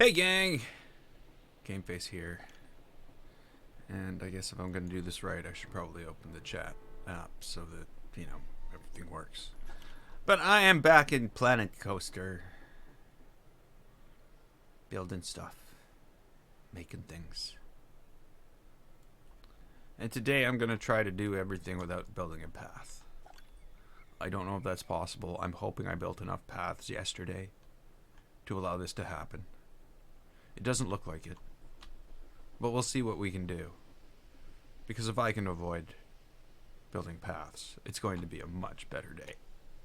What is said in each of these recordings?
Hey gang! Game Face here. And I guess if I'm gonna do this right, I should probably open the chat app so that, everything works. But I am back in Planet Coaster. Building stuff. Making things. And today I'm gonna try to do everything without building a path. I don't know if that's possible. I'm hoping I built enough paths yesterday to allow this to happen. It doesn't look like it. But we'll see what we can do. Because if I can avoid building paths, it's going to be a much better day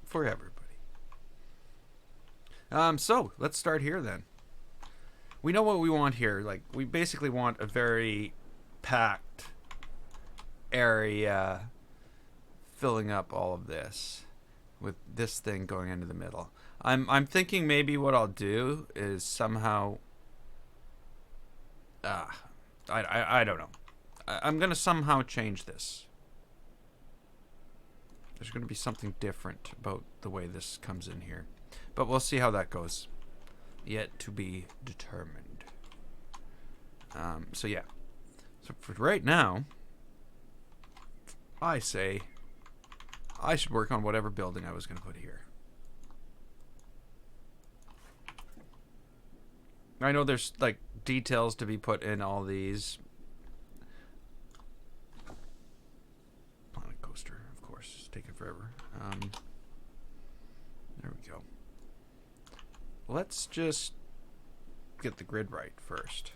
for everybody. So let's start here then. We know what we want here. Like, we basically want a very packed area filling up all of this with this thing going into the middle. I'm thinking maybe what I'll do is somehow I don't know. I'm going to somehow change this. There's going to be something different about the way this comes in here. But we'll see how that goes. Yet to be determined. So yeah. So for right now, I say I should work on whatever building I was going to put here. I know there's like details to be put in all these. Planet Coaster, of course, it's taking forever. There we go. Let's just get the grid right first.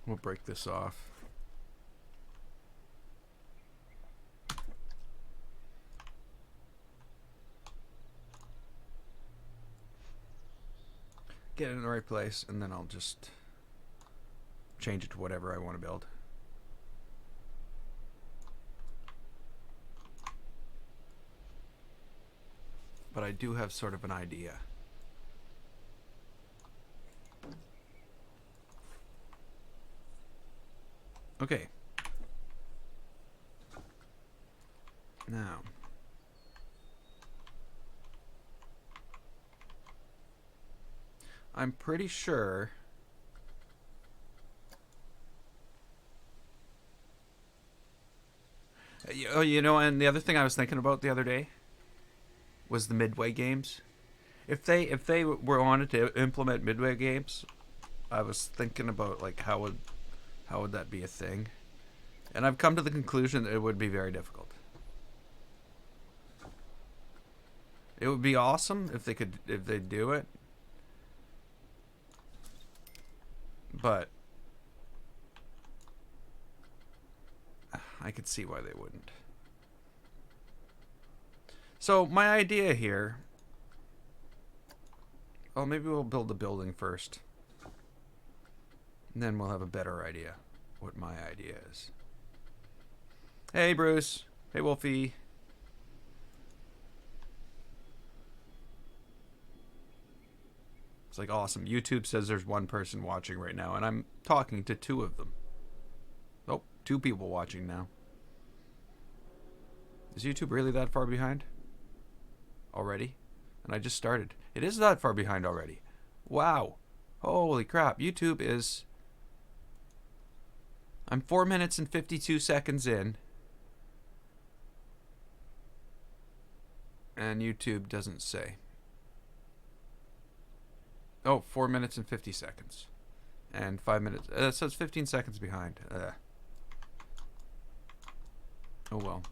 We'll break this off. Get it in the right place, and then I'll just change it to whatever I want to build. But I do have sort of an idea. Okay. Now, I'm pretty sure and the other thing I was thinking about the other day was the Midway games. If they were wanted to implement Midway games, I was thinking about like how would that be a thing? And I've come to the conclusion that it would be very difficult. It would be awesome if they do it. But I could see why they wouldn't. So my idea here, well, maybe we'll build the building first. And then we'll have a better idea what my idea is. Hey, Bruce. Hey, Wolfie. It's like awesome. YouTube says there's one person watching right now, and I'm talking to two of them. Oh, two people watching now. Is YouTube really that far behind? Already? And I just started. It is that far behind already. Wow. Holy crap. YouTube is... I'm 4 minutes and 52 seconds in. And YouTube doesn't say. Oh, 4 minutes and 50 seconds. And 5 minutes. So it's 15 seconds behind. Oh well.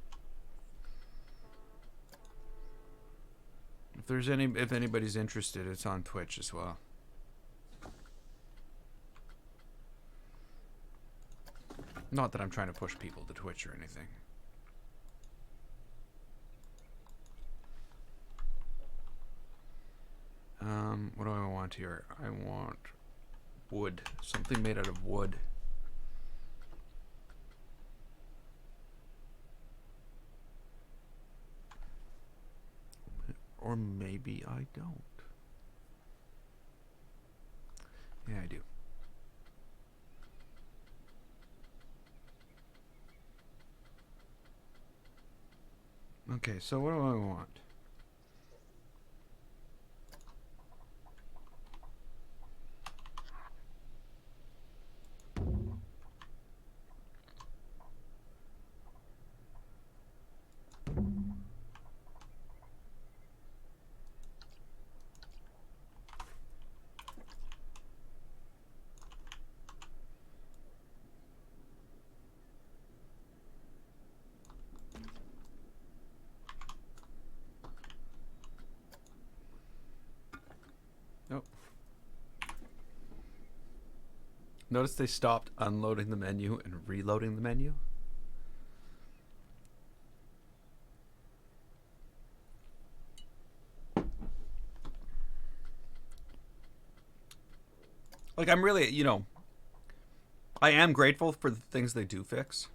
If anybody's interested, it's on Twitch as well. Not that I'm trying to push people to Twitch or anything. What do I want here? I want wood. Something made out of wood. Or maybe I don't. Yeah, I do. Okay, so what do I want? Nope. Notice they stopped unloading the menu and reloading the menu. Like, I'm really, you know, I am grateful for the things they do fix.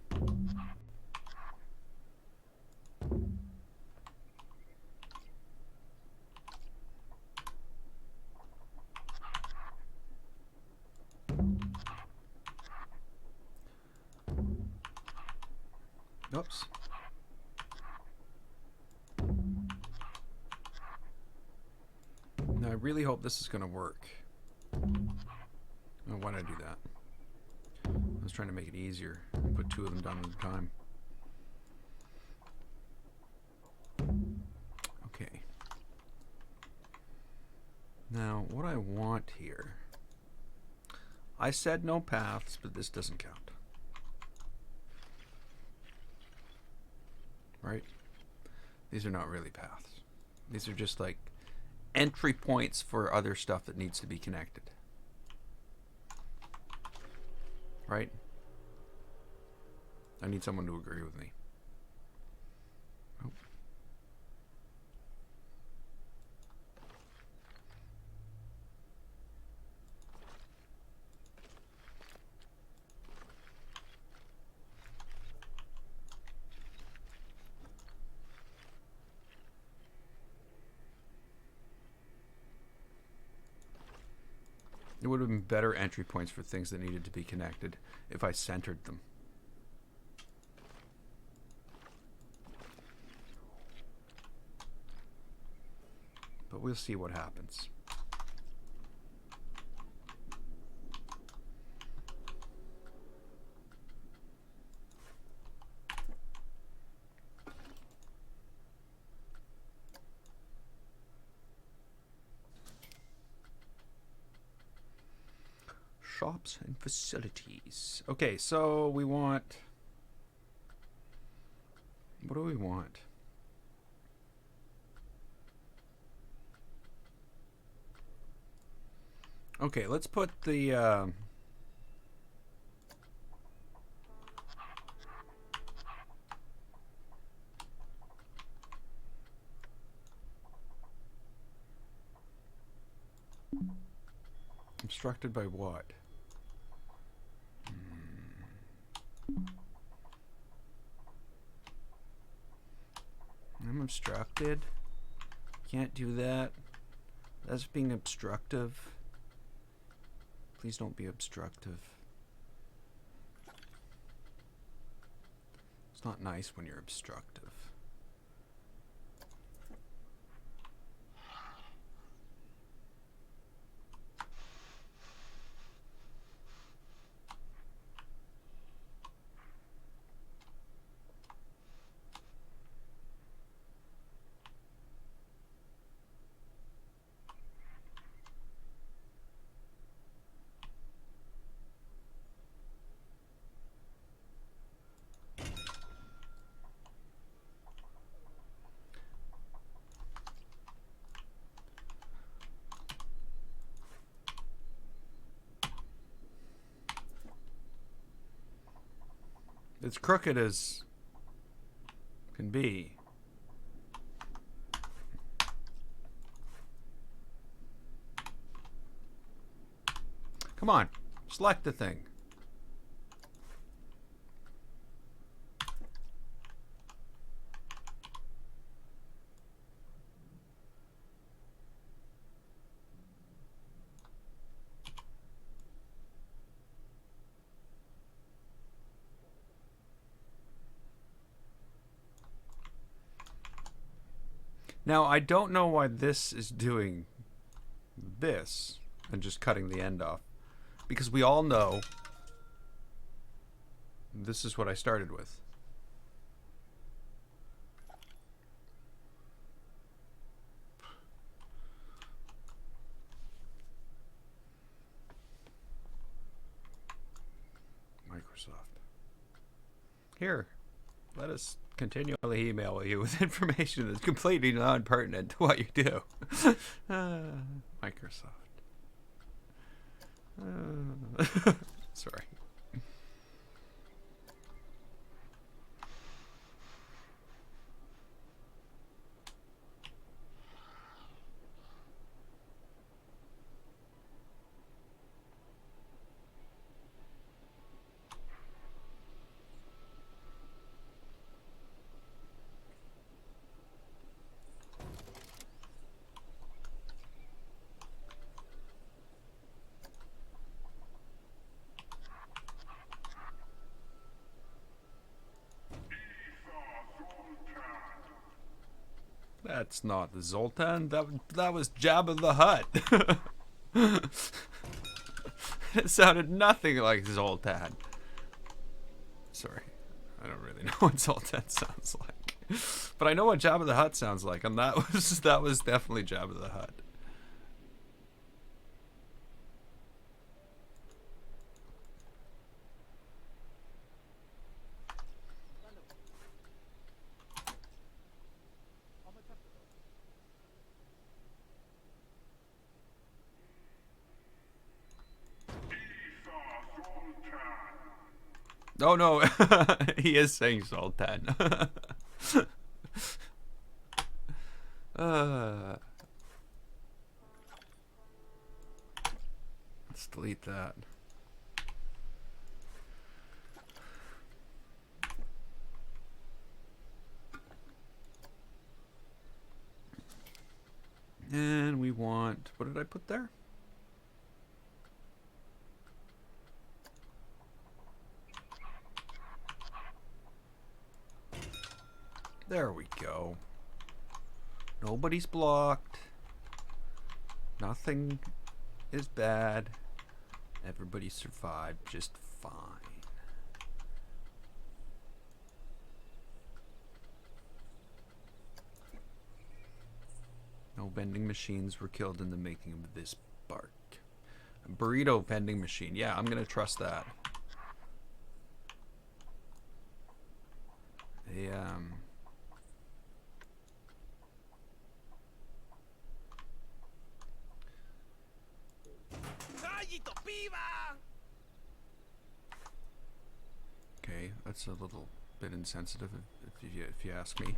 Oops. Now, I really hope this is going to work. Oh, why did I do that? I was trying to make it easier. Put two of them down at a time. Okay. Now, what I want here... I said no paths, but this doesn't count. Right? These are not really paths. These are just like entry points for other stuff that needs to be connected. Right? I need someone to agree with me. Oh. It would have been better entry points for things that needed to be connected if I centered them. But we'll see what happens. Shops and facilities. Okay, so we want... What do we want? Okay, let's put the... obstructed by what? I'm obstructed. Can't do that. That's being obstructive. Please don't be obstructive. It's not nice when you're obstructive. It's crooked as can be. Come on, select the thing. Now, I don't know why this is doing this and just cutting the end off. Because we all know this is what I started with. Microsoft. Here, let us continually email you with information that's completely non-pertinent to what you do. Microsoft. Sorry. That's not the Zoltan. That was Jabba the Hutt. It sounded nothing like Zoltan. Sorry, I don't really know what Zoltan sounds like, but I know what Jabba the Hutt sounds like, and that was definitely Jabba the Hutt. Oh no, he is saying Sultan. Let's delete that. And we want, what did I put there? There we go. Nobody's blocked. Nothing is bad. Everybody survived just fine. No vending machines were killed in the making of this bark. A burrito vending machine. Yeah, I'm gonna trust that. Okay, that's a little bit insensitive if you ask me.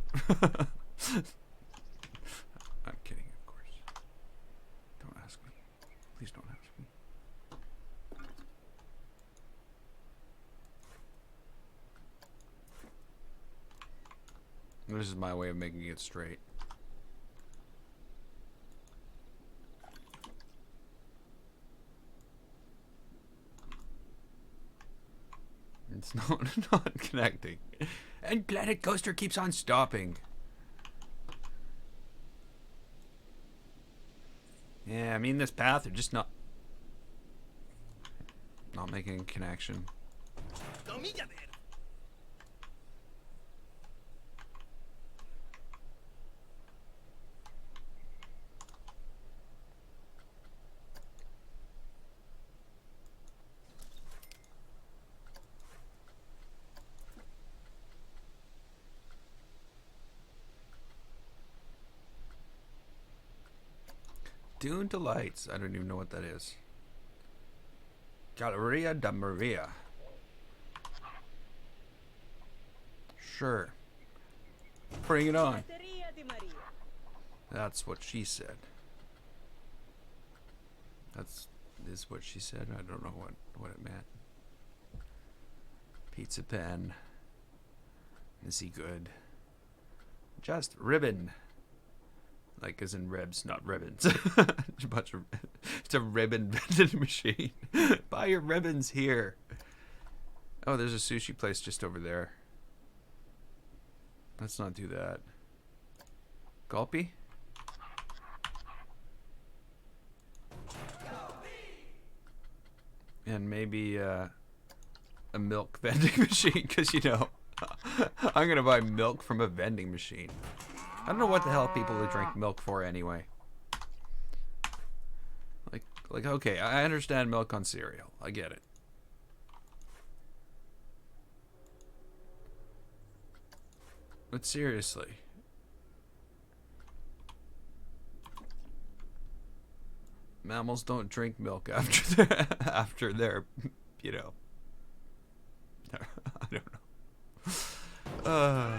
I'm kidding, of course. Don't ask me. Please don't ask me. This is my way of making it straight. It's not connecting. And Planet Coaster keeps on stopping. Yeah, I mean this path, they're just not making a connection. Dune Delights. I don't even know what that is. Galleria da Maria. Sure. Bring it on. That's what she said. Is what she said. I don't know what it meant. Pizza pen. Is he good? Just ribbon. Like as in ribs, not ribbons. It's a ribbon vending machine. Buy your ribbons here. Oh, there's a sushi place just over there. Let's not do that. Gulpy? And maybe a milk vending machine, because you know, I'm gonna buy milk from a vending machine. I don't know what the hell people would drink milk for anyway. Like okay, I understand milk on cereal. I get it. But seriously. Mammals don't drink milk after they're you know. I don't know.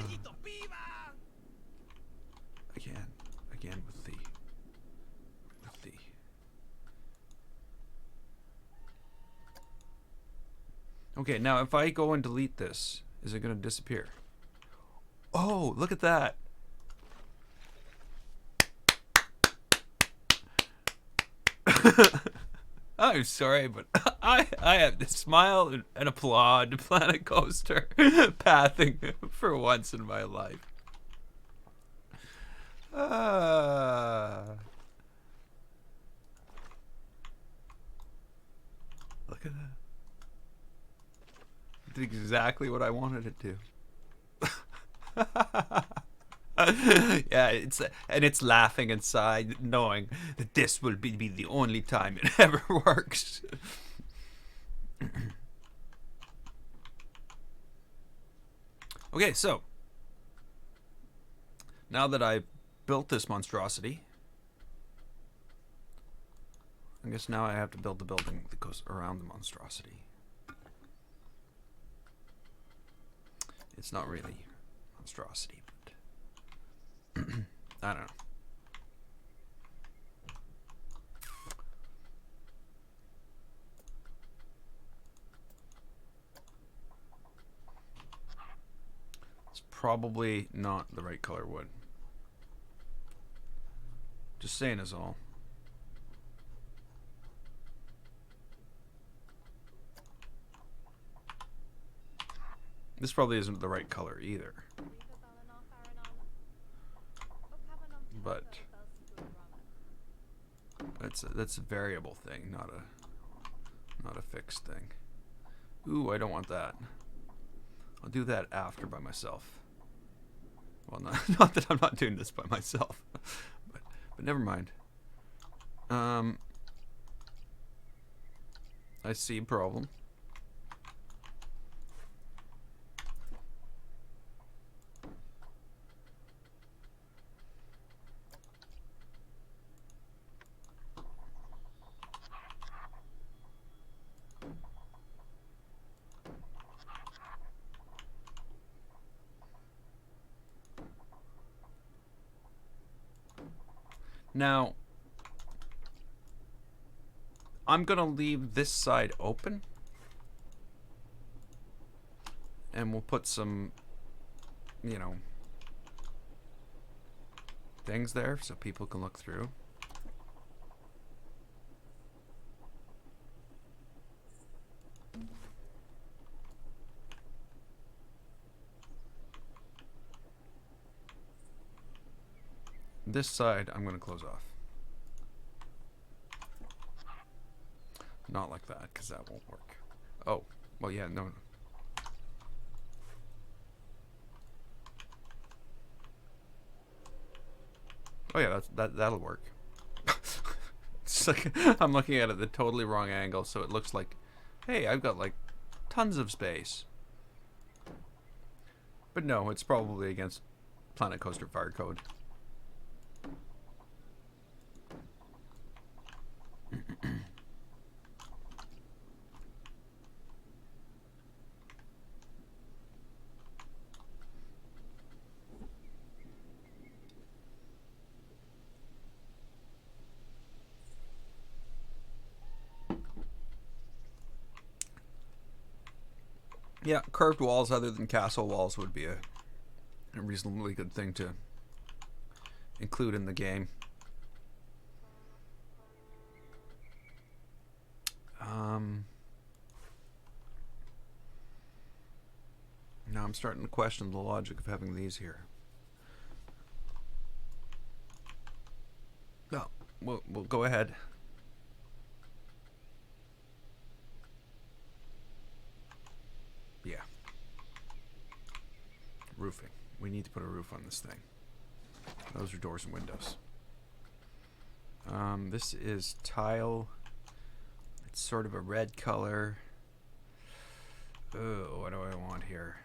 Again with the. Okay, now if I go and delete this, is it going to disappear? Oh, look at that. I'm sorry, but I have to smile and applaud Planet Coaster pathing for once in my life. Look at that. It did exactly what I wanted it to. Yeah, it's laughing inside, knowing that this will be the only time it ever works. Okay, so now that I've built this monstrosity, I guess now I have to build the building that goes around the monstrosity. It's not really monstrosity, but I don't know. It's probably not the right color wood. Just saying is all. This probably isn't the right color either. But that's a variable thing, not a fixed thing. Ooh, I don't want that. I'll do that after by myself. Well, not that I'm not doing this by myself, but never mind. I see a problem. Now, I'm gonna leave this side open, and we'll put some, you know, things there so people can look through. This side I'm going to close off. Not like that, because that won't work. Oh, well, yeah, no. Oh yeah, that'll work. It's like I'm looking at it at the totally wrong angle, so it looks like, hey, I've got like tons of space. But no, it's probably against Planet Coaster Fire Code. Yeah, curved walls other than castle walls would be a reasonably good thing to include in the game. Now I'm starting to question the logic of having these here. No, we'll go ahead. Yeah. Roofing. We need to put a roof on this thing. Those are doors and windows. This is tile. It's sort of a red color. Oh, what do I want here?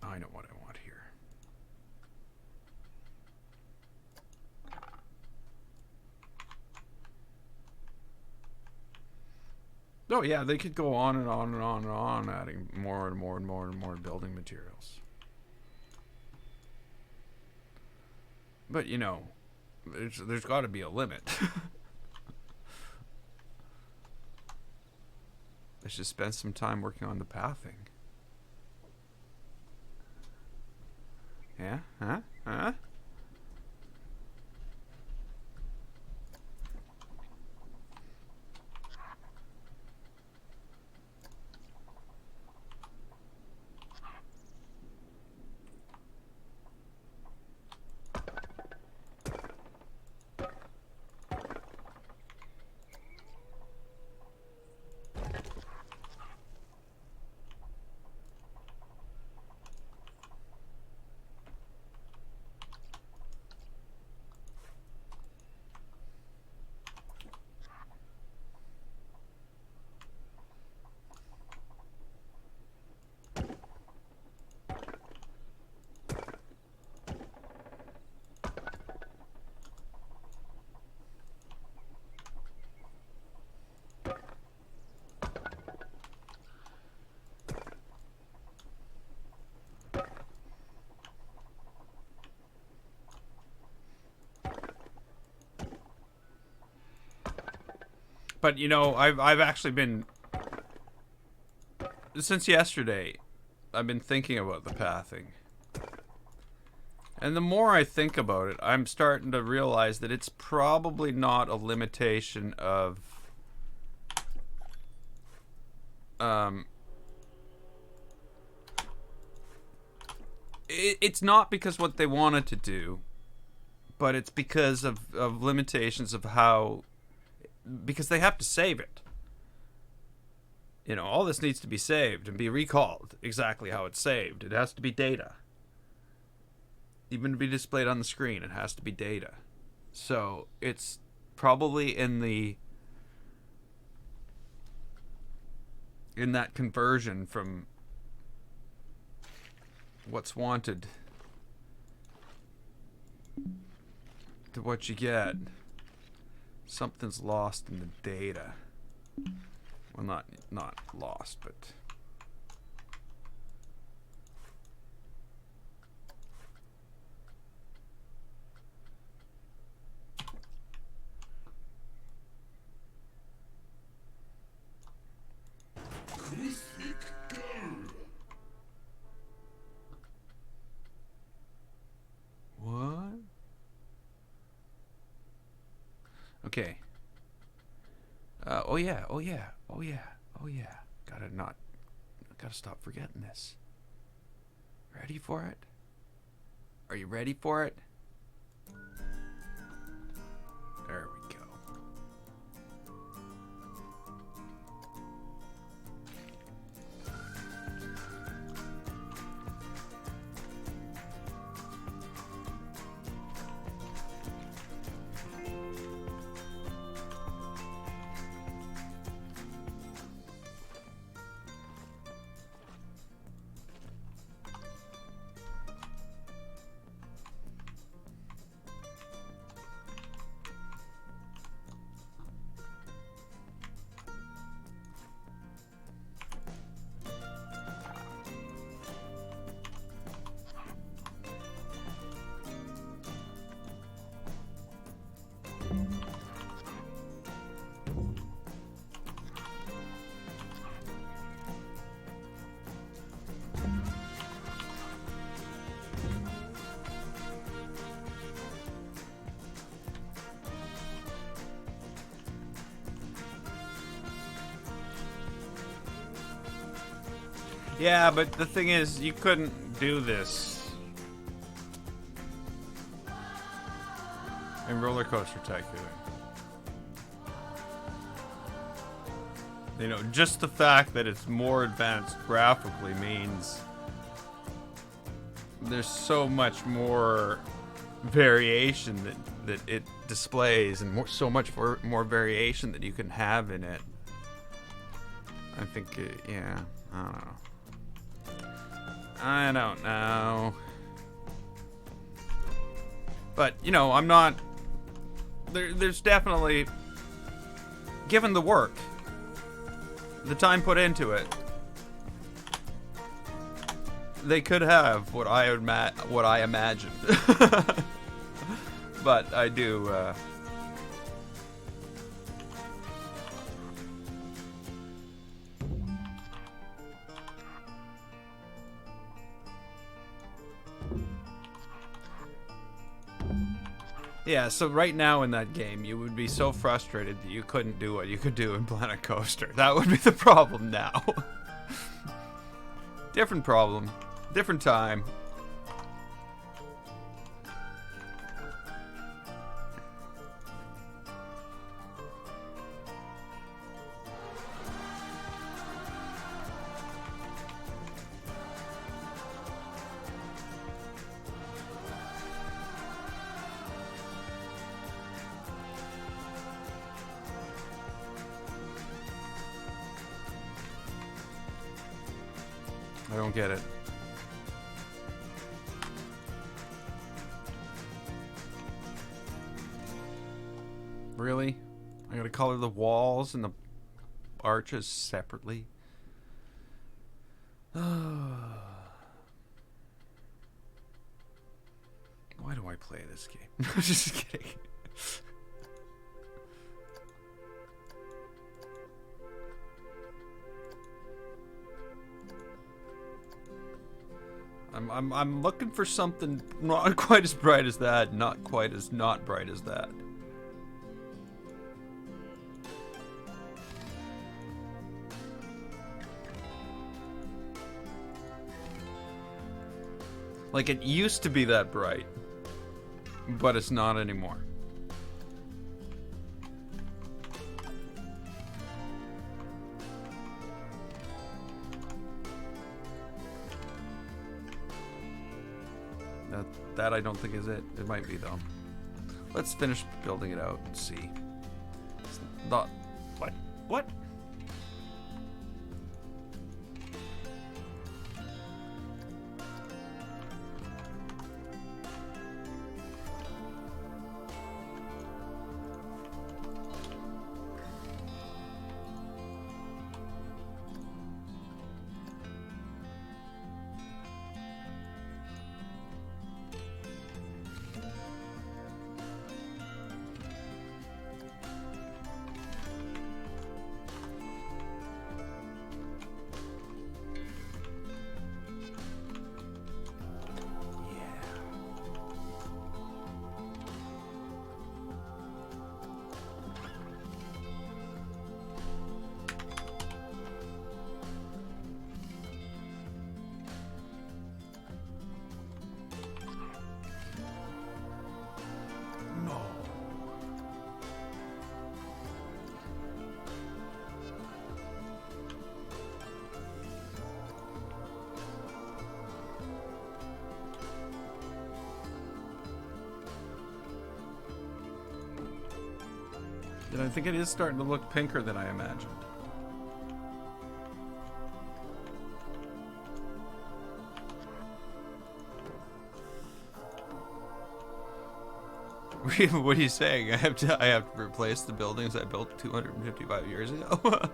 I know what I want here. Oh yeah, they could go on and on and on and on, adding more and more and more and more building materials. But you know, there's got to be a limit. I should spend some time working on the pathing. Yeah? Huh? Huh? But you know, I've actually been, since yesterday, I've been thinking about the pathing. And the more I think about it, I'm starting to realize that it's probably not a limitation of it's not because what they wanted to do, but it's because of limitations of how, because they have to save it. You know, all this needs to be saved and be recalled exactly how it's saved. It has to be data. Even to be displayed on the screen, it has to be data. So it's probably in that conversion from what's wanted to what you get. Something's lost in the data. Well, not lost, but what? Okay. Oh yeah. Gotta stop forgetting this. Ready for it? Are you ready for it? There we go. Yeah, but the thing is, you couldn't do this in Roller Coaster Tycoon. You know, just the fact that it's more advanced graphically means there's so much more variation that it displays, and so much more variation that you can have in it. I think, yeah, I don't know. I don't know. But, you know, I'm not... There's definitely... Given the work, The time put into it. They could have what I imagined. But I do, Yeah, so right now in that game, you would be so frustrated that you couldn't do what you could do in Planet Coaster. That would be the problem now. Different problem. Different time. I don't get it. Really? I gotta color the walls and the arches separately? Why do I play this game? Just kidding. I'm looking for something not quite as bright as that, not quite as not bright as that. Like, it used to be that bright, but it's not anymore. That I don't think is it. It might be, though. Let's finish building it out and see. It's not... What? What? And I think it is starting to look pinker than I imagined. What are you saying? I have to replace the buildings I built 255 years ago?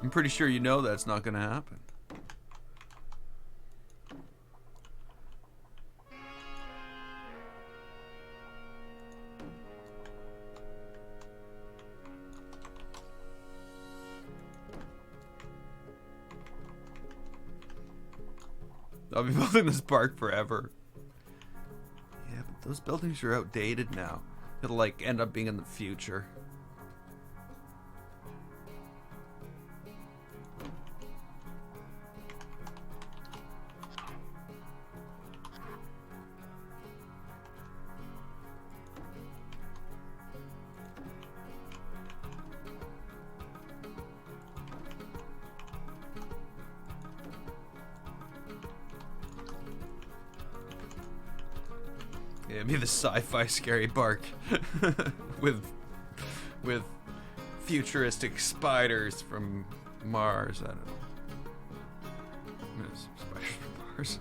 I'm pretty sure you know that's not going to happen. I'll be building this park forever. Yeah, but those buildings are outdated now. It'll like end up being in the future. Yeah, it'd be the sci-fi scary park with futuristic spiders from Mars. I don't know. Spiders from Mars.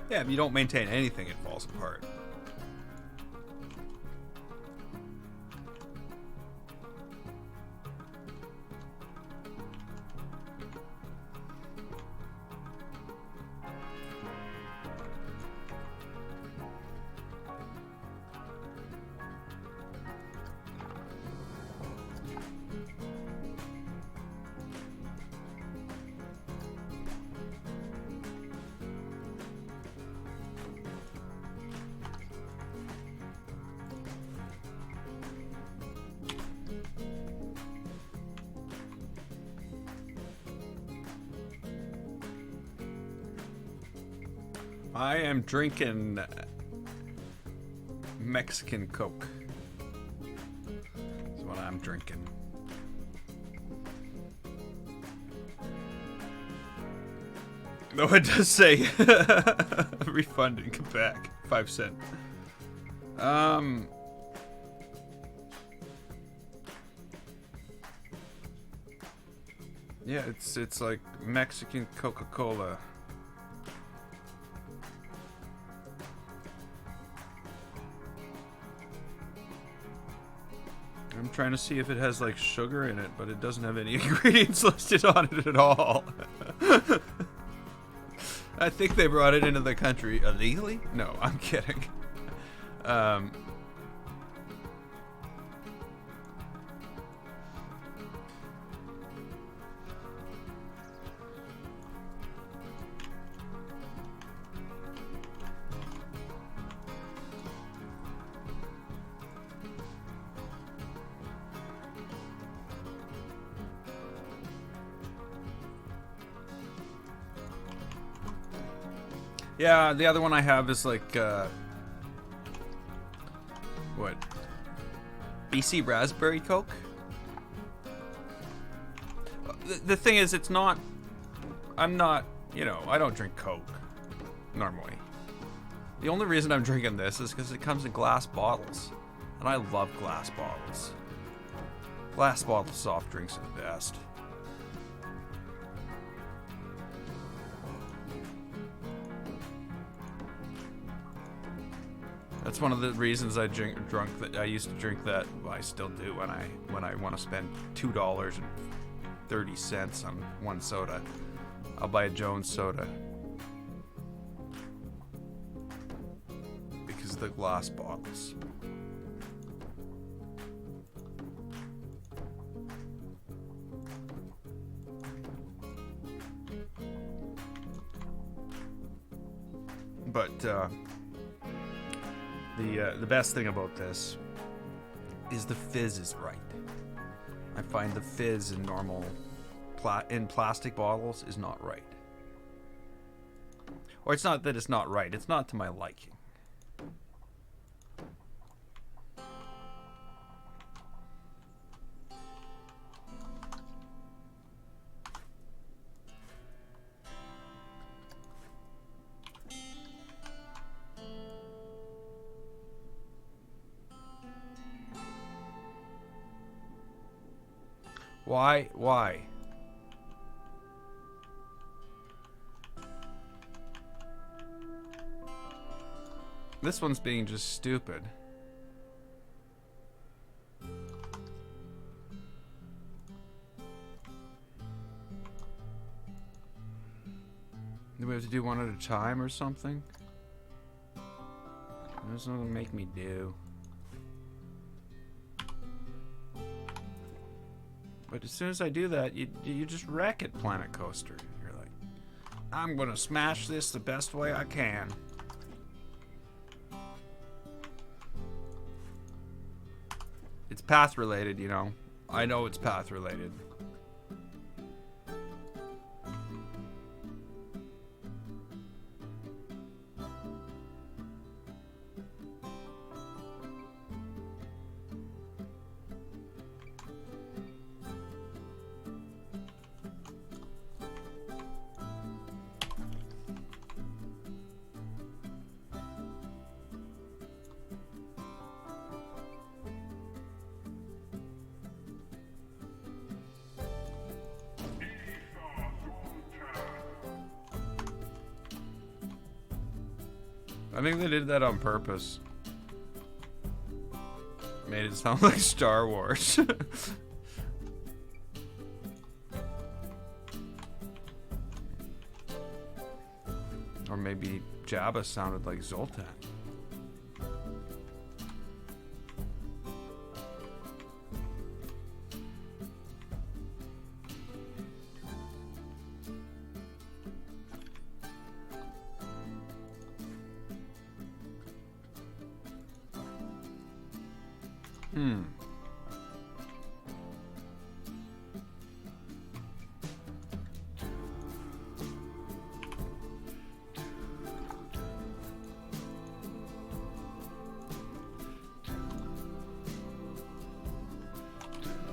Yeah, if you don't maintain anything, it falls apart. I am drinking Mexican Coke. That's what I'm drinking. Though it does say refund in Quebec, 5 cents. Yeah, it's like Mexican Coca-Cola. I'm trying to see if it has like sugar in it, but it doesn't have any ingredients listed on it at all. I think they brought it into the country illegally? No, I'm kidding. Yeah, the other one I have is like, what? BC Raspberry Coke? The thing is, it's not, I'm not, you know, I don't drink Coke, normally. The only reason I'm drinking this is because it comes in glass bottles. And I love glass bottles. Glass bottle soft drinks are the best. That's one of the reasons I drunk that. I used to drink that. Well, I still do when I want to spend $2.30 on one soda. I'll buy a Jones soda because of the glass bottles. But the best thing about this is the fizz is right. I find the fizz in normal in plastic bottles is not right. Or it's not that it's not right, it's not to my liking. Why? Why? This one's being just stupid. Do we have to do one at a time or something? That's what it'll make me do. But as soon as I do that, you just wreck it, Planet Coaster. You're like, I'm gonna smash this the best way I can. It's path related, you know. I know it's path related. I think they did that on purpose. Made it sound like Star Wars. Or maybe Jabba sounded like Zoltan.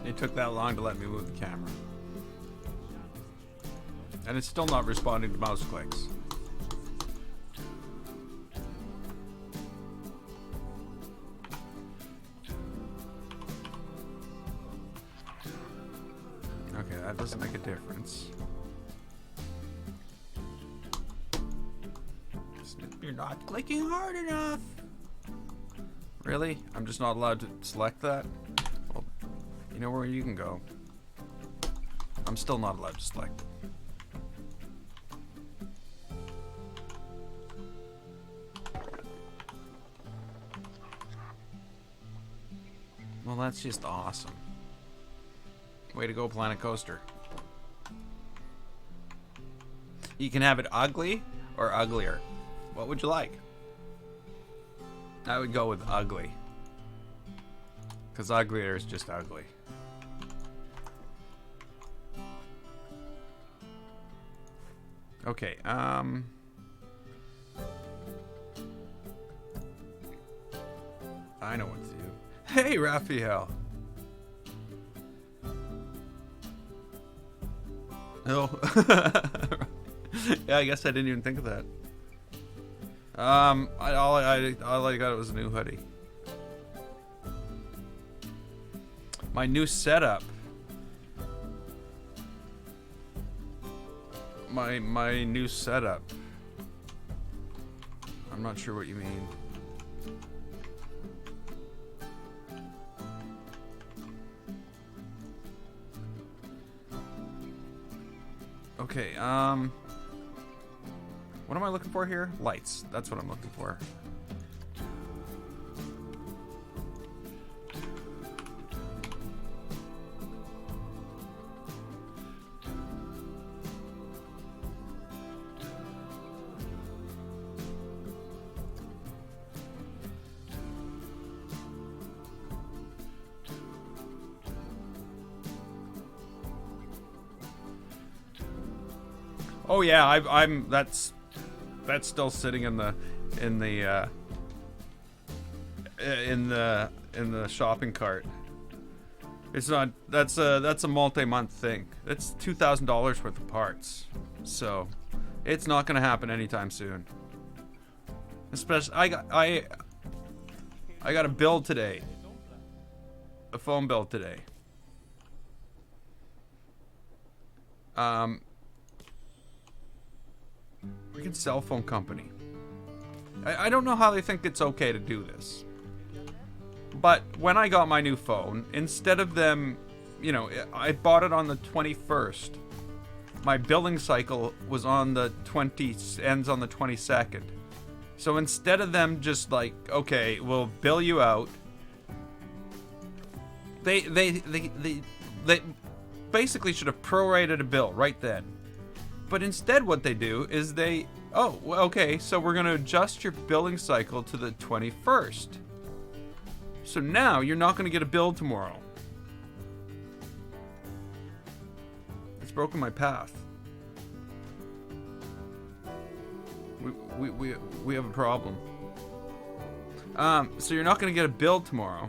It took that long to let me move the camera. And it's still not responding to mouse clicks. Okay, that doesn't make a difference. You're not clicking hard enough. Really? I'm just not allowed to select that? Well, you know where you can go. I'm still not allowed to select. Well, that's just awesome. Way to go, Planet Coaster. You can have it ugly or uglier. What would you like? I would go with ugly. Because uglier is just ugly. Okay, I know what to do. Hey, Raphael. Oh. Yeah, I guess I didn't even think of that. All I got was a new hoodie. My new setup. My new setup. I'm not sure what you mean. Okay, what am I looking for here? Lights. That's what I'm looking for. Oh yeah, I'm that's still sitting in the shopping cart. It's not. That's a multi-month thing. It's $2,000 worth of parts, so it's not gonna happen anytime soon. Especially, I got a bill today, a phone bill today. Freaking cell phone company. I don't know how they think it's okay to do this. But when I got my new phone, instead of them, you know, I bought it on the 21st. My billing cycle was on the ends on the 22nd. So instead of them just like, okay, we'll bill you out. They basically should have prorated a bill right then. But instead what they do is oh, okay, so we're going to adjust your billing cycle to the 21st. So now you're not going to get a bill tomorrow. It's broken my path. We have a problem. So you're not going to get a bill tomorrow.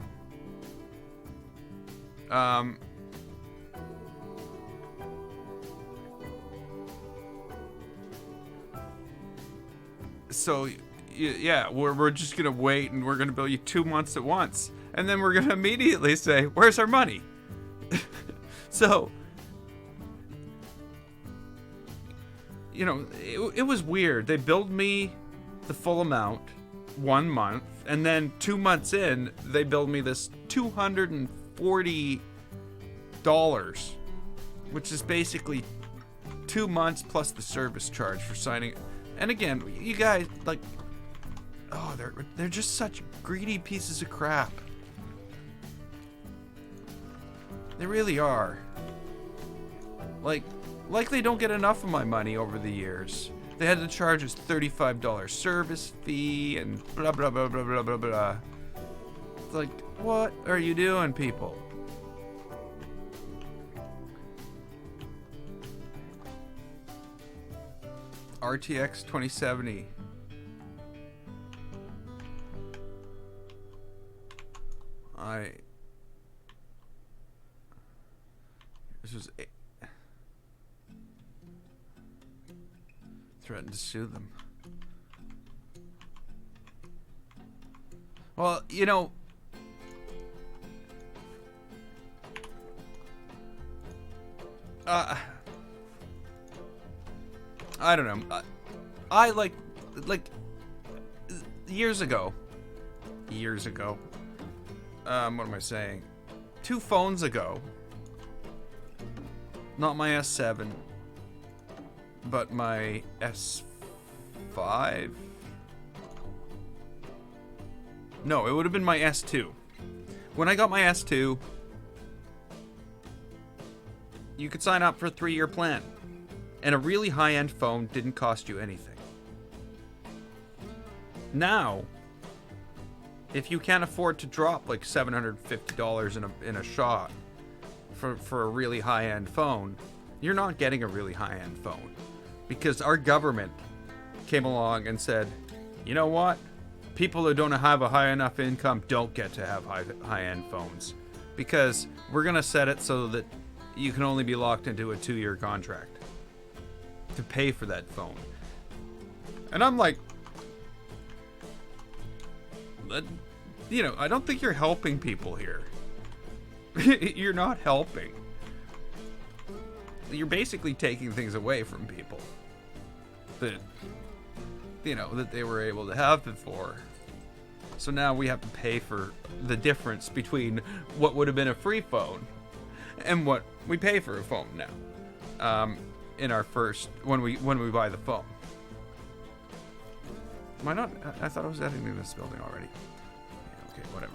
So, yeah, we're just going to wait and we're going to bill you 2 months at once. And then we're going to immediately say, where's our money? So, you know, it was weird. They billed me the full amount. 1 month, and then 2 months in, they billed me this $240, which is basically 2 months plus the service charge for signing. And again, you guys, like, oh, they're just such greedy pieces of crap. They really are. Like they don't get enough of my money over the years. They had to charge us $35 service fee and blah blah blah blah blah blah blah. It's like, what are you doing, people? RTX 2070. This was threatened to sue them. Well, you know, I don't know. I like years ago. What am I saying? 2 phones ago. Not my S7, but my S5. No, it would have been my S2. When I got my S2, you could sign up for a 3-year plan, and a really high-end phone didn't cost you anything. Now, if you can't afford to drop like $750 in a shot for a really high-end phone, you're not getting a really high-end phone, because our government came along and said, you know what? People who don't have a high enough income don't get to have high-end phones, because we're going to set it so that you can only be locked into a 2-year contract to pay for that phone. And I'm like, you know, I don't think you're helping people here. You're not helping. You're basically taking things away from people that, you know, that they were able to have before. So now we have to pay for the difference between what would have been a free phone and what we pay for a phone now. In our first, when we buy the phone. Am I not? I thought I was editing this building already. Yeah, okay, whatever.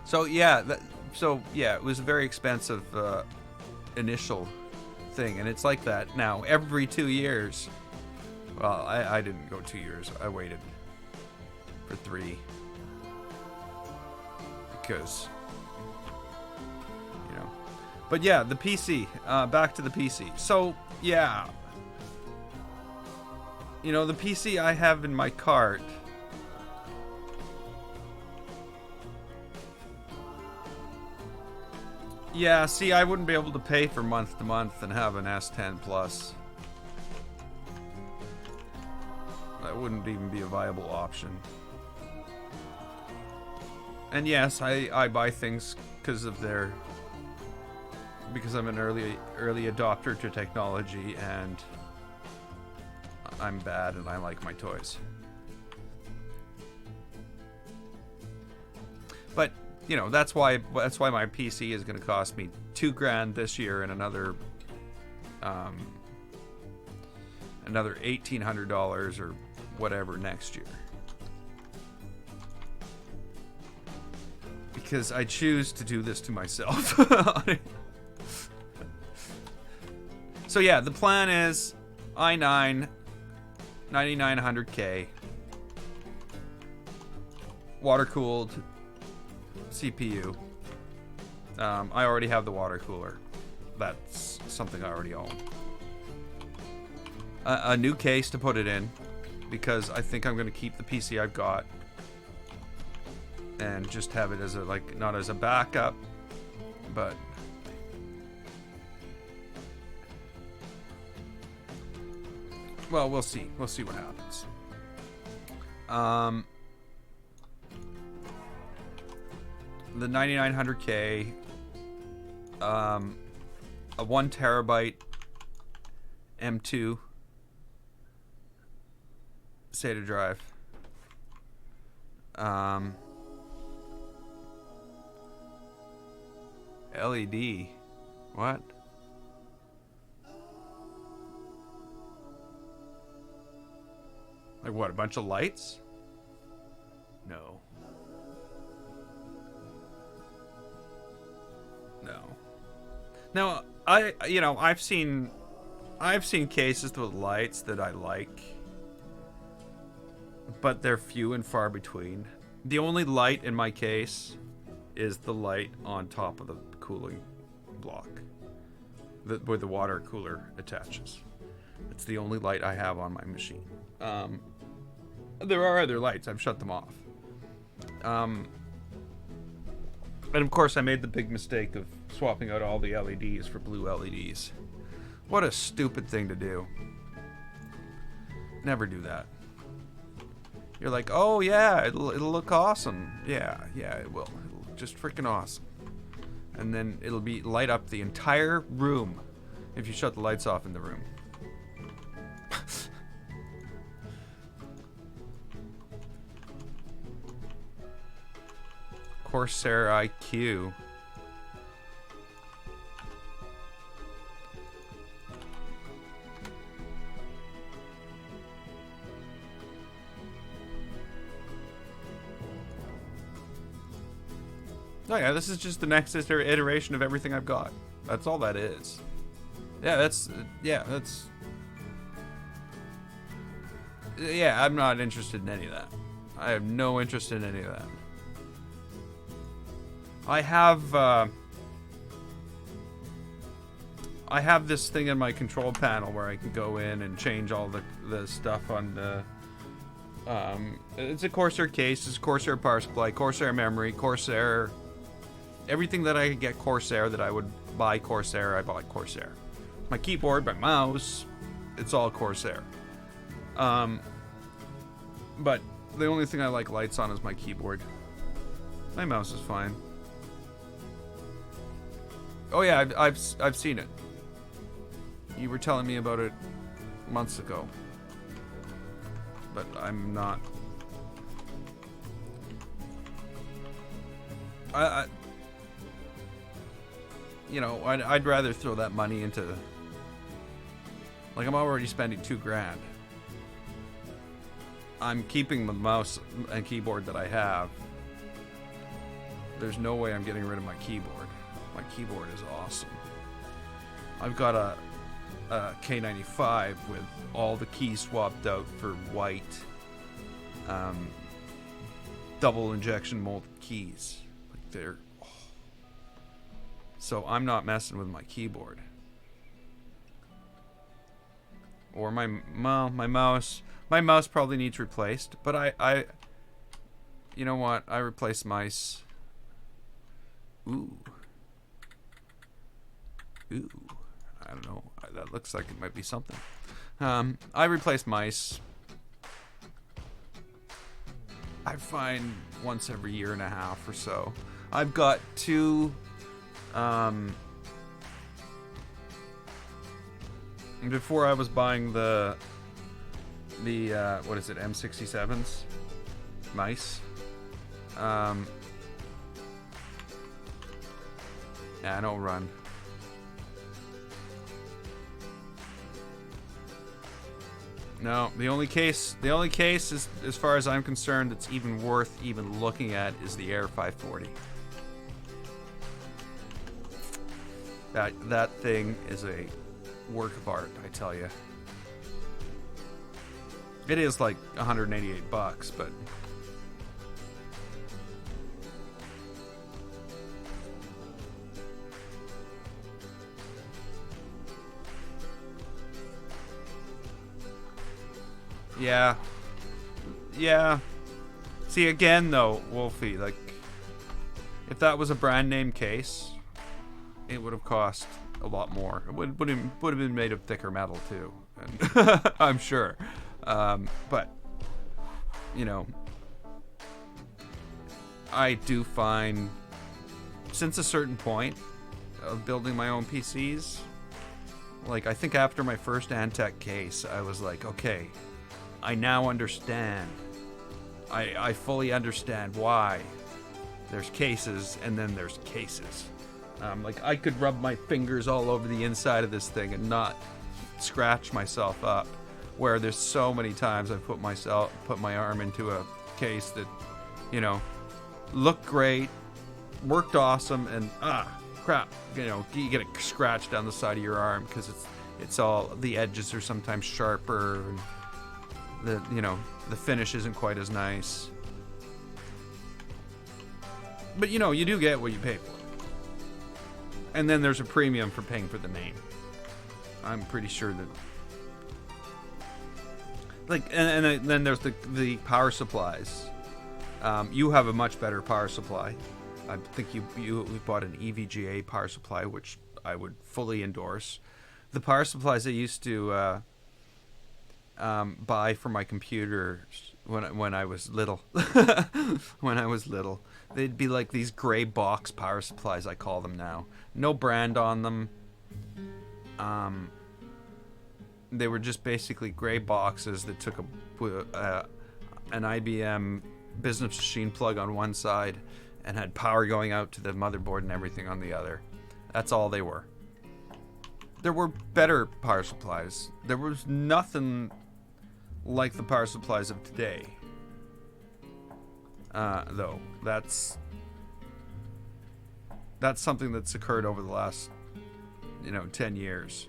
So yeah, it was a very expensive initial thing, and it's like that now every 2 years. Well, I didn't go 2 years. I waited for 3 because, you know. But yeah, the PC. Back to the PC. So yeah, you know, the PC I have in my cart. Yeah, see, I wouldn't be able to pay for month to month and have an S10 Plus. That wouldn't even be a viable option. And yes, I buy things because I'm an early adopter to technology, and I'm bad and I like my toys. But you know, that's why my PC is going to cost me $2,000 this year and another $1,800 or whatever next year, because I choose to do this to myself. So yeah, the plan is i9 9900K, water cooled CPU. I already have the water cooler. That's something I already own. A new case to put it in, because I think I'm going to keep the PC I've got and just have it as a, like, not as a backup, but well, we'll see. We'll see what happens. The 9900K, a 1 terabyte M2 SATA drive, Um, LED. What? Like what? A bunch of lights? No. No. Now, I've seen cases with lights that I like, but they're few and far between. The only light in my case is the light on top of the cooling block, where the water cooler attaches. It's the only light I have on my machine. There are other lights. I've shut them off. And of course, I made the big mistake of swapping out all the LEDs for blue LEDs. What a stupid thing to do. Never do that. You're like, oh yeah, it'll look awesome. Yeah, it will. It'll look just freaking awesome. And then it'll be light up the entire room if you shut the lights off in the room. Corsair IQ. Oh yeah, this is just the next iteration of everything I've got. That's all that is. Yeah, I'm not interested in any of that. I have no interest in any of that. I have this thing in my control panel where I can go in and change all the stuff on the it's a Corsair case, it's Corsair power supply, Corsair memory, Corsair, everything that I could get Corsair that I would buy Corsair, I bought Corsair. My keyboard, my mouse, it's all Corsair. But the only thing I like lights on is my keyboard. My mouse is fine. Oh yeah, I've seen it. You were telling me about it months ago. But I'm not. I'd rather throw that money into. Like, I'm already spending $2,000. I'm keeping the mouse and keyboard that I have. There's no way I'm getting rid of my keyboard. My keyboard is awesome. I've got a K95 with all the keys swapped out for white double injection molded keys. Like they're So I'm not messing with my keyboard. Or my mouse. My mouse probably needs replaced, but I you know what? I replace mice. Ooh. I don't know. That looks like it might be something. I replace mice. I find once every year and a half or so. I've got two. Before I was buying the what is it, M67s mice. Yeah, I don't run. No, the only case is, as far as I'm concerned, that's even worth even looking at is the Air 540. That thing is a work of art, I tell you. It is like $188, but yeah. See, again though, Wolfie, like, if that was a brand name case, it would have cost a lot more. It would have been made of thicker metal too, and I'm sure. But you know, I do find, since a certain point of building my own PCs, like, I think after my first Antec case, I was like, okay, I now understand I fully understand why there's cases and then there's cases. Like, I could rub my fingers all over the inside of this thing and not scratch myself up, where there's so many times I've put my arm into a case that, you know, looked great, worked awesome, and crap, you know, you get a scratch down the side of your arm because it's all, the edges are sometimes sharper, and the finish isn't quite as nice. But you know, you do get what you pay for. And then there's a premium for paying for the name. I'm pretty sure that, like, and then there's the power supplies. You have a much better power supply. I think you bought an EVGA power supply, which I would fully endorse. The power supplies I used to buy for my computer when I was little, they'd be like these gray box power supplies, I call them now. No brand on them. They were just basically gray boxes that took an IBM business machine plug on one side and had power going out to the motherboard and everything on the other. That's all they were. There were better power supplies. There was nothing like the power supplies of today. Though, that's something that's occurred over the last, 10 years.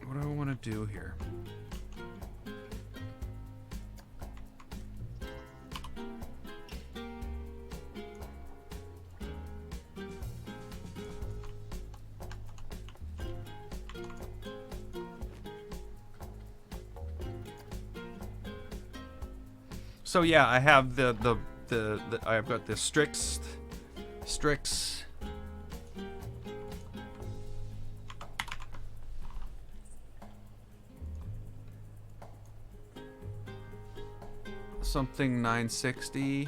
What do I want to do here? So yeah, I have I've got the Strix something 960.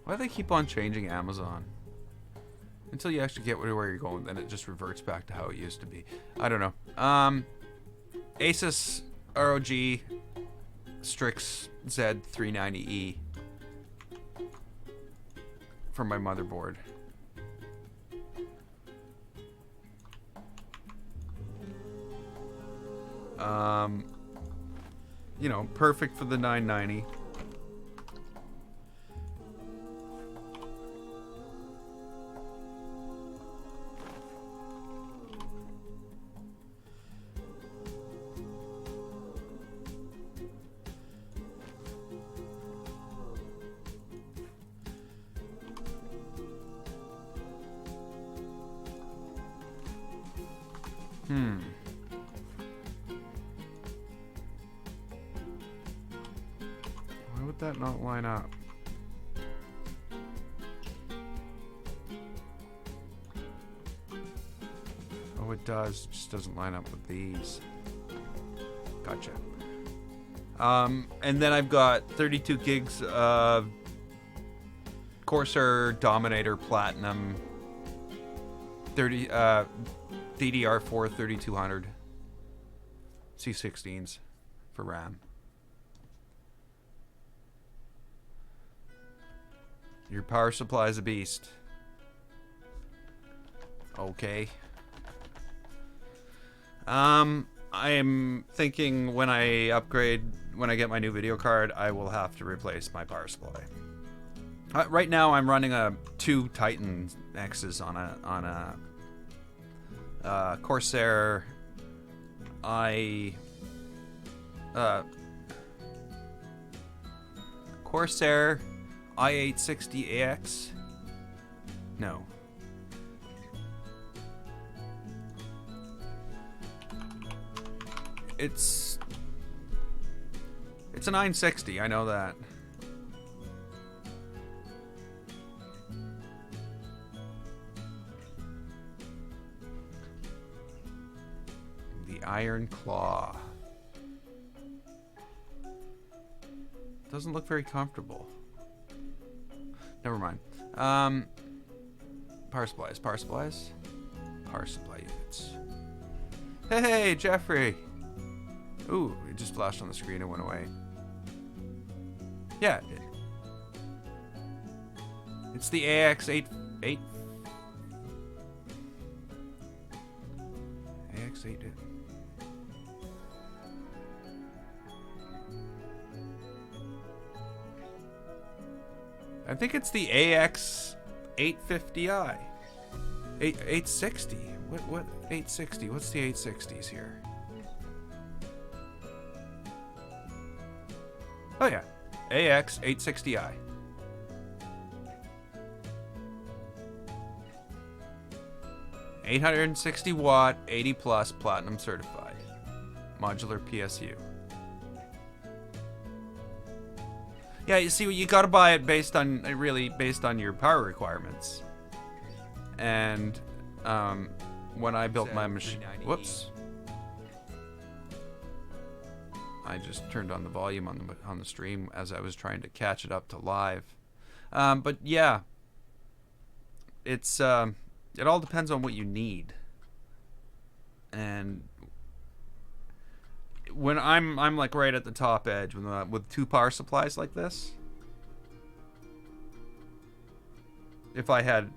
Why do they keep on changing Amazon? Until you actually get where you're going, then it just reverts back to how it used to be. I don't know. Asus ROG Strix Z390E for my motherboard. Perfect for the 990. Why would that not line up? Oh, it does. It just doesn't line up with these. Gotcha. And then I've got 32 gigs of Corsair Dominator Platinum DDR4 3200 C16s for RAM. Your power supply is a beast. Okay. I am thinking when I get my new video card, I will have to replace my power supply. Right now, I'm running two Titan X's on a Corsair Corsair i860AX. No. It's a 960, I know that. The Iron Claw. Doesn't look very comfortable. Never mind. Power supplies. Power supply units. Hey, Jeffrey. Ooh, it just flashed on the screen and went away. Yeah. It's the AX8... AX8... I think it's the AX850i. 860. What 860? What's the 860s here? Oh yeah. AX860i. $860 80 plus platinum certified. Modular PSU. Yeah, you see, you gotta buy it based on your power requirements. And when I built my machine, whoops, I just turned on the volume on the stream as I was trying to catch it up to live. But yeah, it's it all depends on what you need. And when I'm like right at the top edge with two power supplies like this. If I had,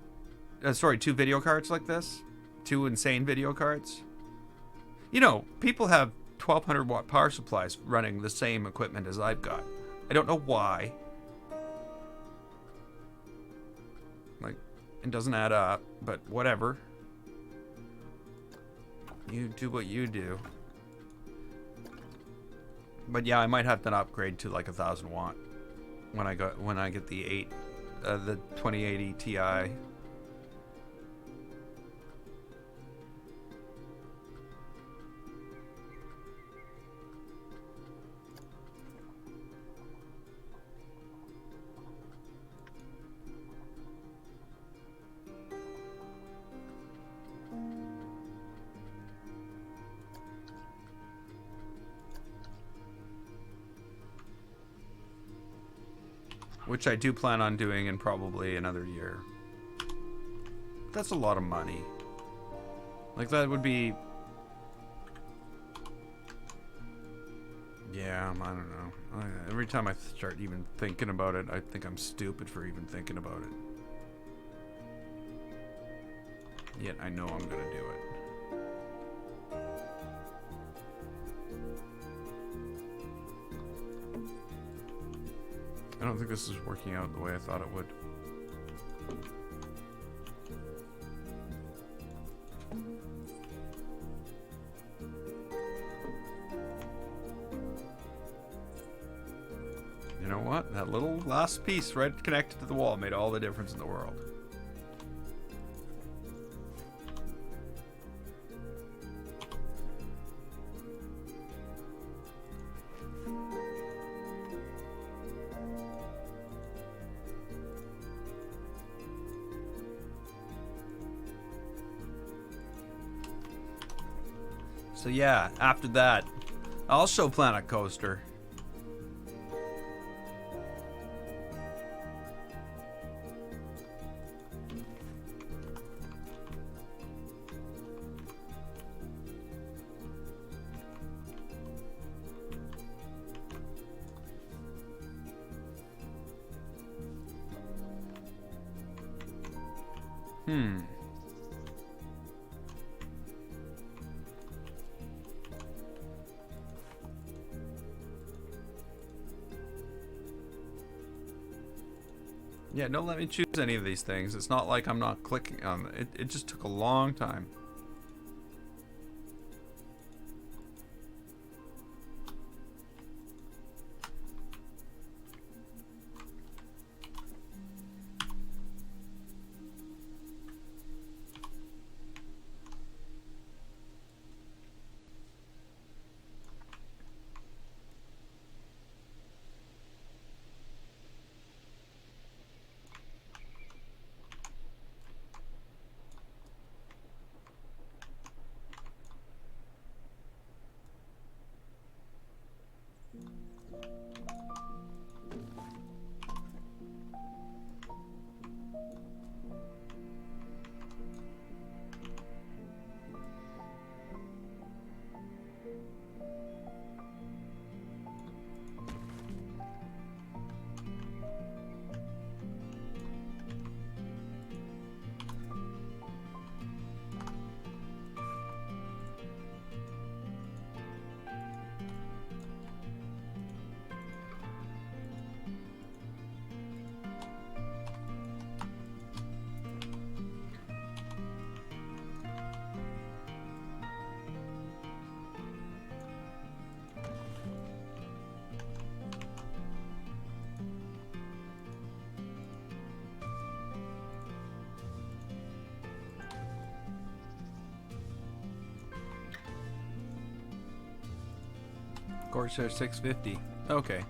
two video cards like this, two insane video cards. You know, people have 1200 watt power supplies running the same equipment as I've got. I don't know why. Like, it doesn't add up, but whatever. You do what you do. But yeah, I might have to upgrade to like 1000 watt when I get the 2080 Ti. Which I do plan on doing in probably another year. That's a lot of money. Like, that would be... Yeah, I don't know. Every time I start even thinking about it, I think I'm stupid for even thinking about it. Yet I know I'm gonna do it. I don't think this is working out the way I thought it would. You know what? That little last piece right connected to the wall made all the difference in the world. So yeah, after that, I'll show Planet Coaster. Yeah, don't let me choose any of these things. It's not like I'm not clicking on it. It just took a long time. Corsair 650. Okay.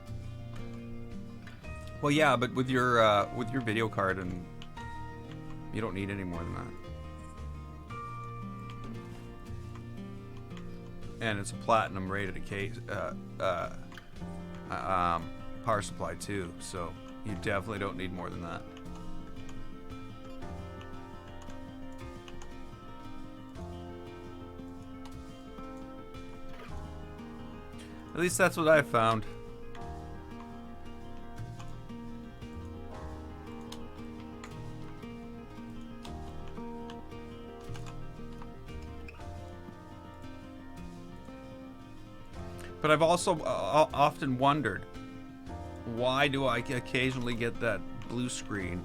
Well, yeah, but with your video card, and you don't need any more than that. And it's a platinum rated case, power supply too, so you definitely don't need more than that. At least that's what I found. But I've also often wondered, why do I occasionally get that blue screen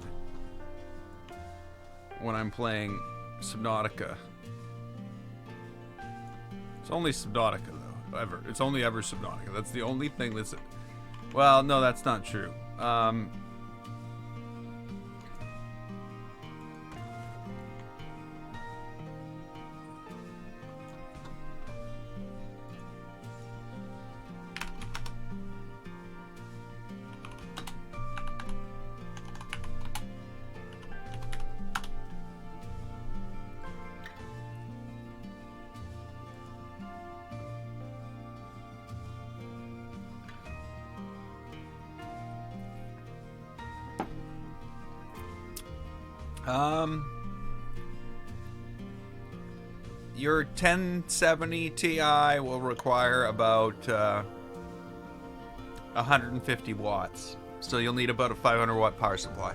when I'm playing Subnautica? It's only Subnautica though, ever. It's only ever Subnautica. That's the only thing that's... Well, no, that's not true. Your 1070 Ti will require about 150 watts. So you'll need about a 500 watt power supply.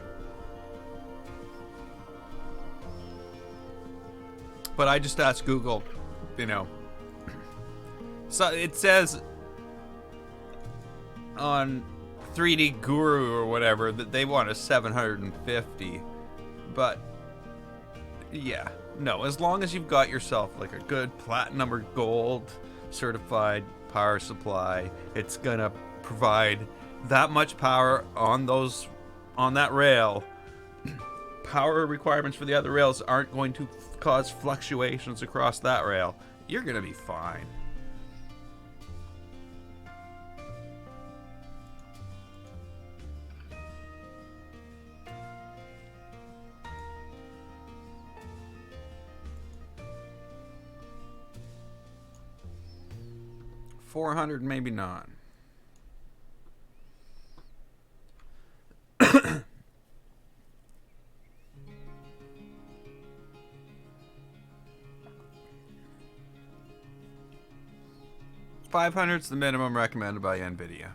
But I just asked Google, you know. So it says on 3D Guru or whatever that they want a 750. But yeah, no, as long as you've got yourself like a good platinum or gold certified power supply, it's gonna provide that much power on that rail. Power requirements for the other rails aren't going to cause fluctuations across that rail. You're gonna be fine. $400, maybe not. $500 is the minimum recommended by NVIDIA.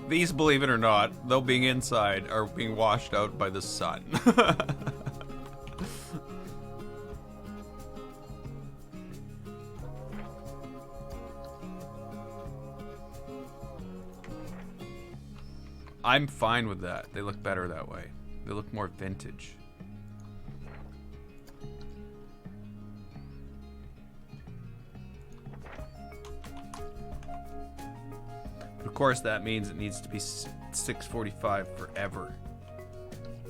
These, believe it or not, though being inside, are being washed out by the sun. I'm fine with that. They look better that way. They look more vintage. Of course, that means it needs to be 645 forever.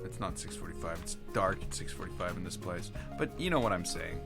It's not 645. It's dark at 645 in this place. But you know what I'm saying.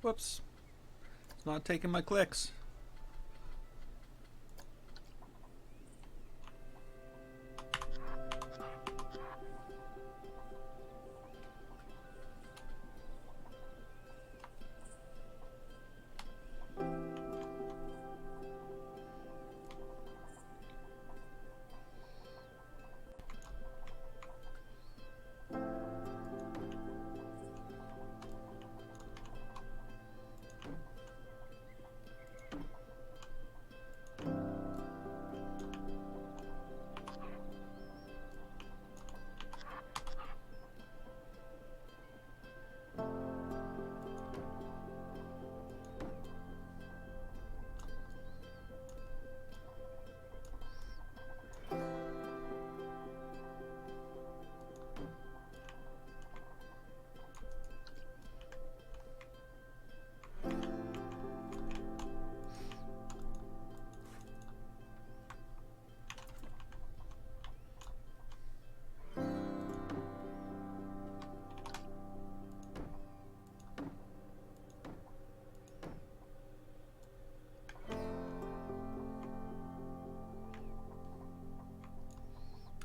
Whoops. It's not taking my clicks.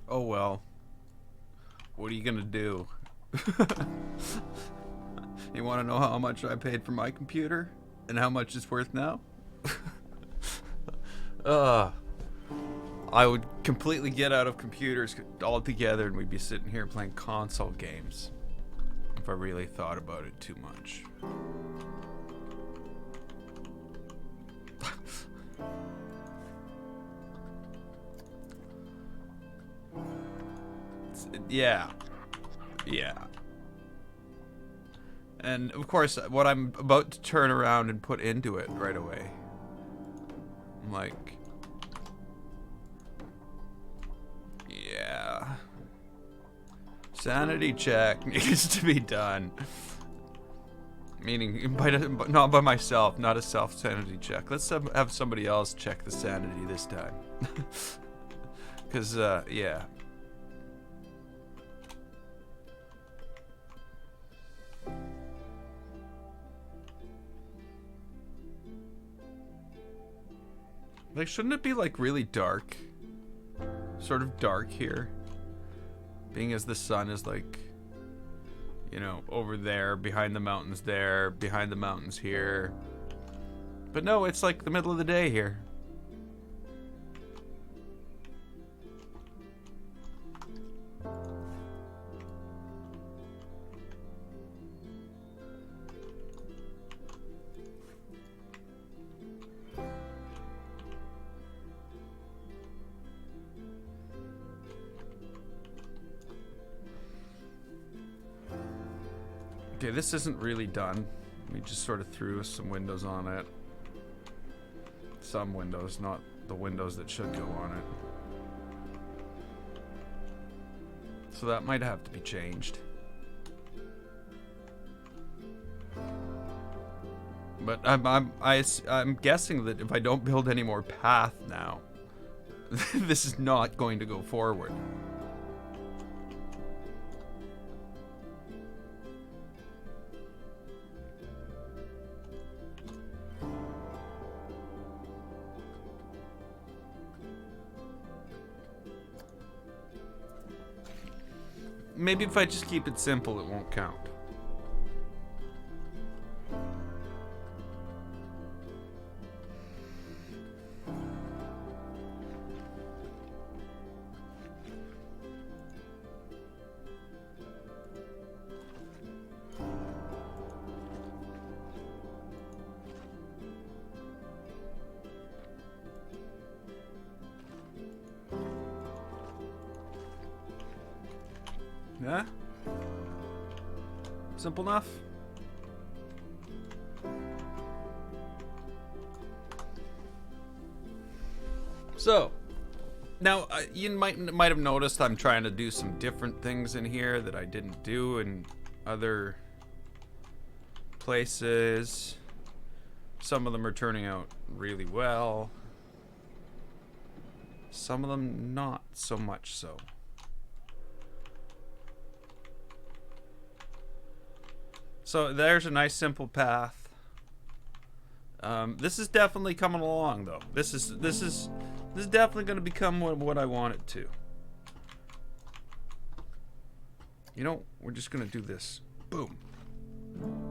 Oh well. What are you gonna do? You want to know how much I paid for my computer and how much it's worth now? I would completely get out of computers altogether, and we'd be sitting here playing console games if I really thought about it too much. Yeah. And of course, what I'm about to turn around and put into it right away, I'm like, yeah, sanity check needs to be done. Meaning, not by myself, not a self-sanity check. Let's have somebody else check the sanity this time. Because, yeah. Like, shouldn't it be, like, really dark? Sort of dark here. Being as the sun is, like, you know, over there, behind the mountains there, behind the mountains here. But no, it's like the middle of the day here. Okay, this isn't really done. We just sort of threw some windows on it. Some windows, not the windows that should go on it. So that might have to be changed. But I'm guessing that if I don't build any more path now, this is not going to go forward. Maybe if I just keep it simple, it won't count. Yeah? Simple enough? So, now you might have noticed I'm trying to do some different things in here that I didn't do in other places. Some of them are turning out really well. Some of them not so much so. So there's a nice simple path. This is definitely coming along, though. This is definitely going to become what I want it to. You know, we're just going to do this. Boom.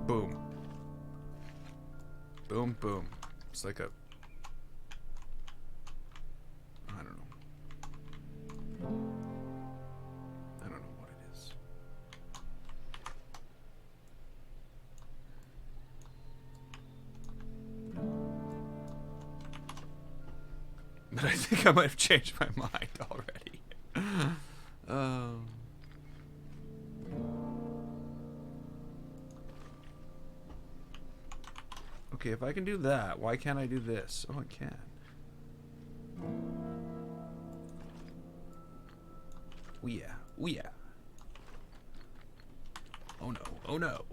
Boom. Boom, boom. It's like a... I don't know. I don't know what it is. But I think I might have changed my mind already. Okay, if I can do that, why can't I do this? Oh, I can. Oh yeah. Oh yeah. Oh no. Oh no.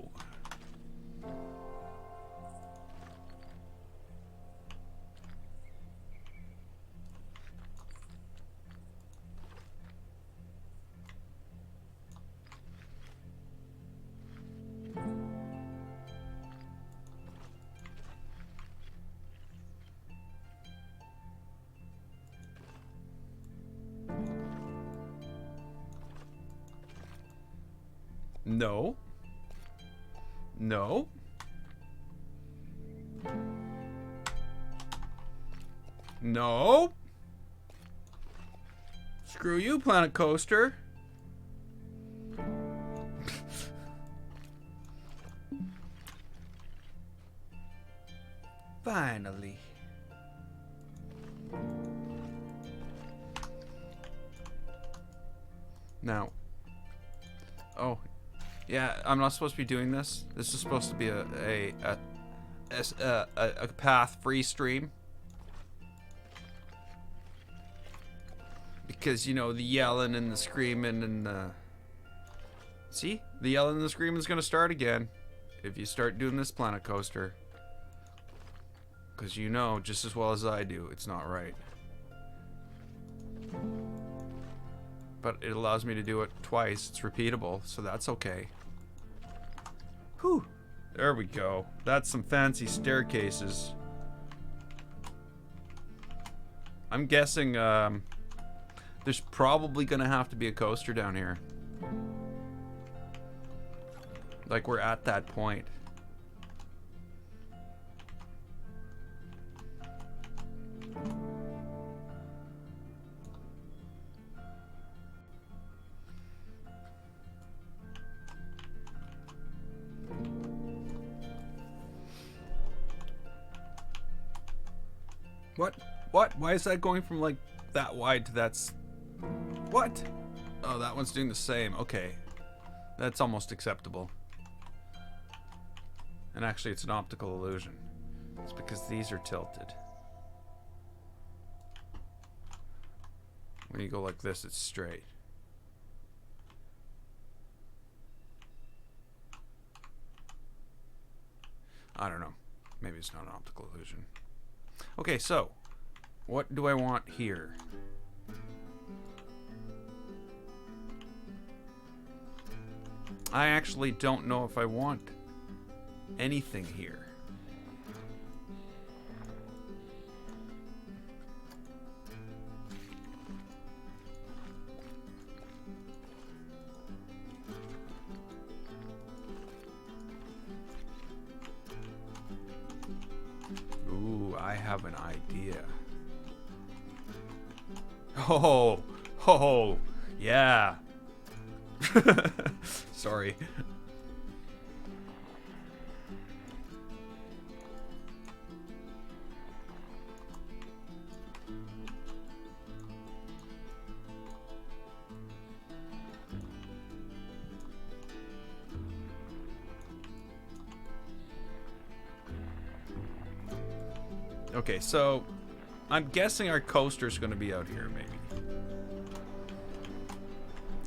No. No. No. Screw you, Planet Coaster. Finally. Now. Oh. Yeah, I'm not supposed to be doing this. This is supposed to be a path-free stream. Because, you know, the yelling and the screaming and the... See? The yelling and the screaming is going to start again if you start doing this Planet Coaster. Because you know, just as well as I do, it's not right. But it allows me to do it twice. It's repeatable, so that's okay. Whew. There we go. That's some fancy staircases. I'm guessing there's probably gonna have to be a coaster down here. Like we're at that point. What? What? Why is that going from like that wide to that's... What? Oh, that one's doing the same. Okay. That's almost acceptable. And actually it's an optical illusion. It's because these are tilted. When you go like this, it's straight. I don't know. Maybe it's not an optical illusion. Okay, so what do I want here? I actually don't know if I want anything here. Ooh, I have an idea. Oh, yeah. Sorry. Okay, so I'm guessing our coaster's going to be out here, maybe.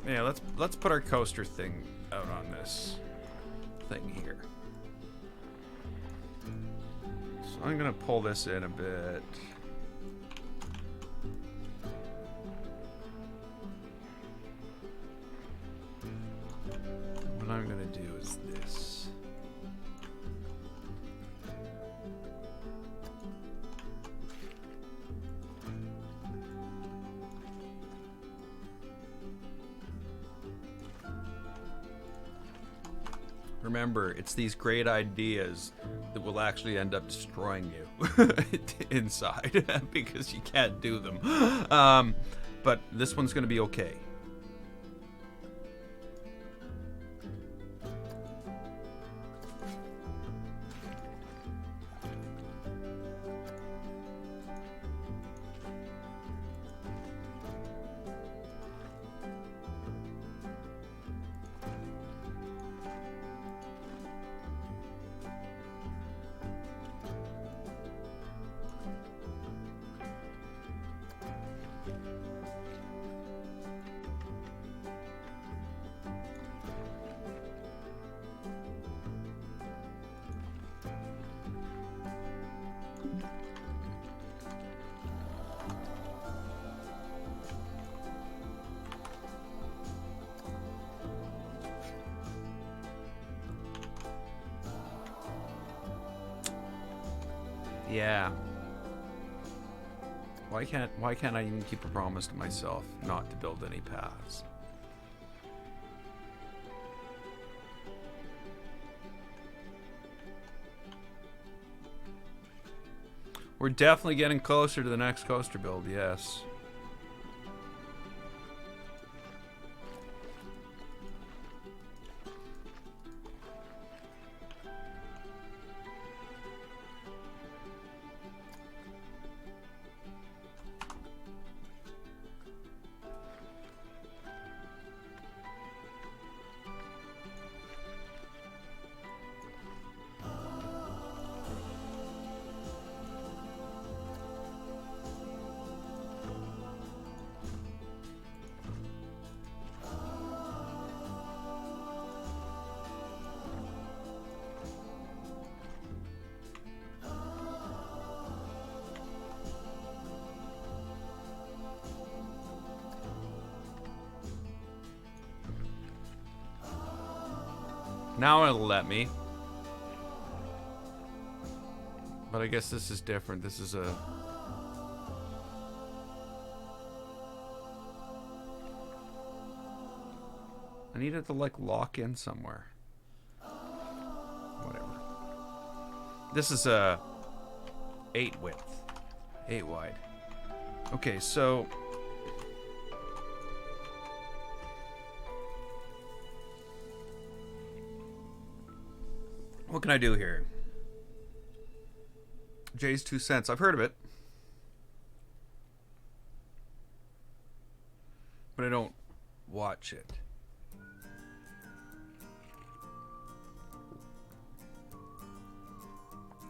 Yeah, let's put our coaster thing out on this thing here. So I'm going to pull this in a bit. What I'm going to do is this. Remember, it's these great ideas that will actually end up destroying you inside because you can't do them. But this one's going to be okay. Yeah. Why can't I even keep a promise to myself not to build any paths? We're definitely getting closer to the next coaster build, yes. Now it'll let me. But I guess this is different. This is a... I need it to like lock in somewhere. Whatever. This is a 8 width. 8 wide. Okay, so... what can I do here? Jay's 2 cents. I've heard of it. But I don't watch it.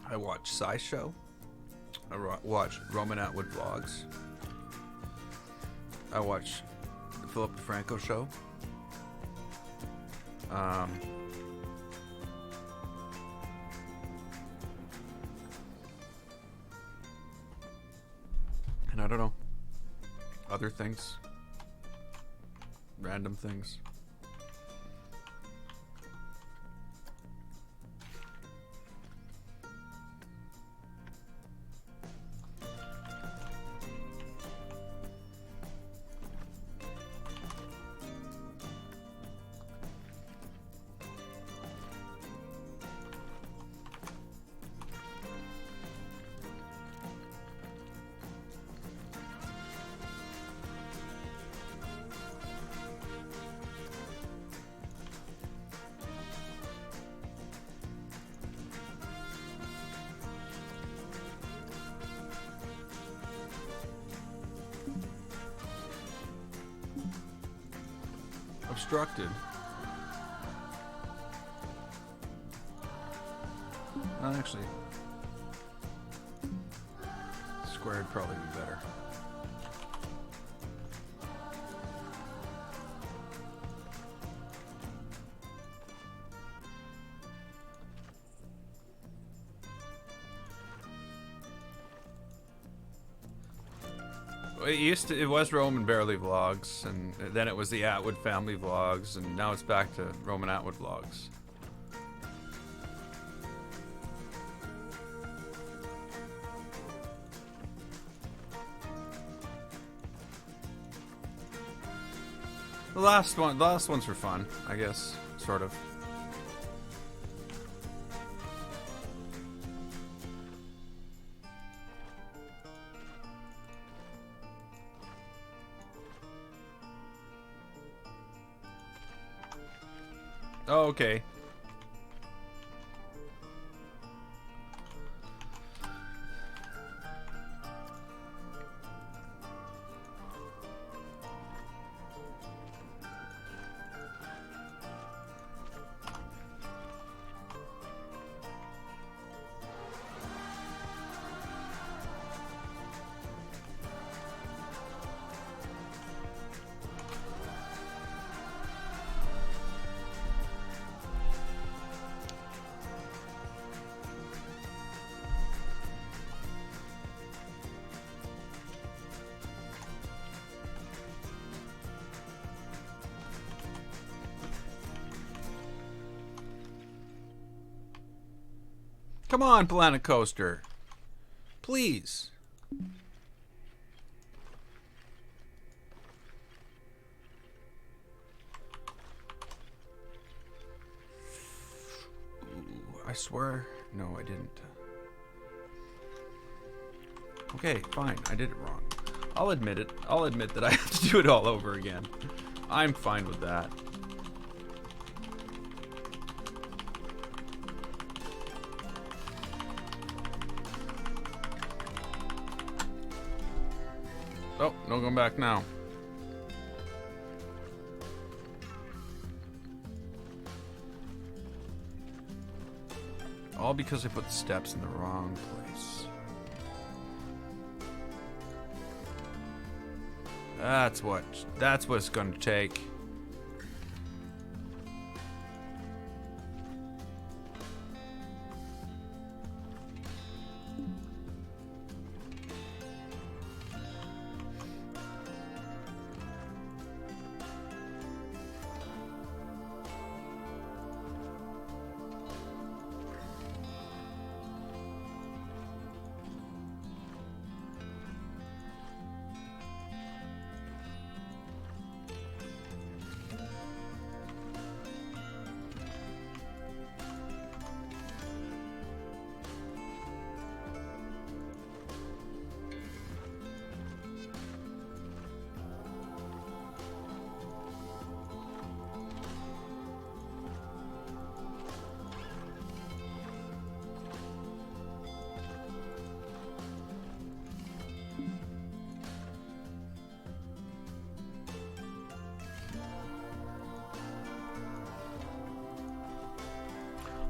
I watch SciShow. I watch Roman Atwood vlogs. I watch the Philip DeFranco show. And I don't know. Other things. Random things. Obstructed. Not actually. Square would probably be better. It was Roman Barely Vlogs, and then it was the Atwood family vlogs, and now it's back to Roman Atwood vlogs. The last ones were fun, I guess, sort of. Oh, okay. Come on, Planet Coaster. Please. Ooh, I swear. No, I didn't. Okay, fine. I did it wrong. I'll admit it. I'll admit that I have to do it all over again. I'm fine with that. Oh, no going back now. All because I put steps in the wrong place. That's what it's going to take.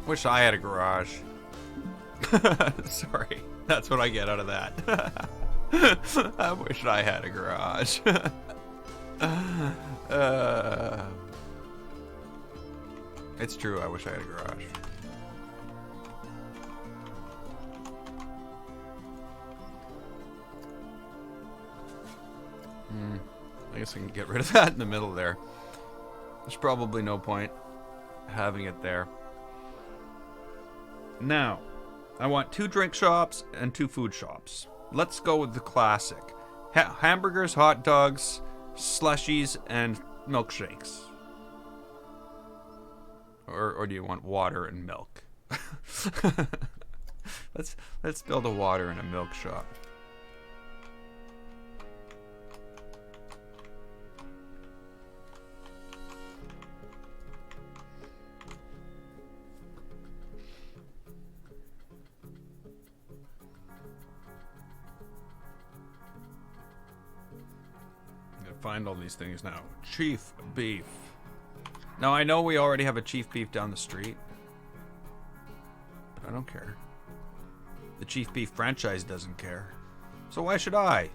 Wish I had a garage. Sorry, that's what I get out of that. I wish I had a garage. It's true, I wish I had a garage. I guess I can get rid of that in the middle there. There's probably no point having it there. Now, I want 2 drink shops and 2 food shops. Let's go with the classic. Hamburgers, hot dogs, slushies, and milkshakes. Or do you want water and milk? Let's build a water and a milk shop. Find all these things now. Chief beef. Now I know we already have a chief beef down the street, but I don't care. The chief beef franchise doesn't care, so why should I?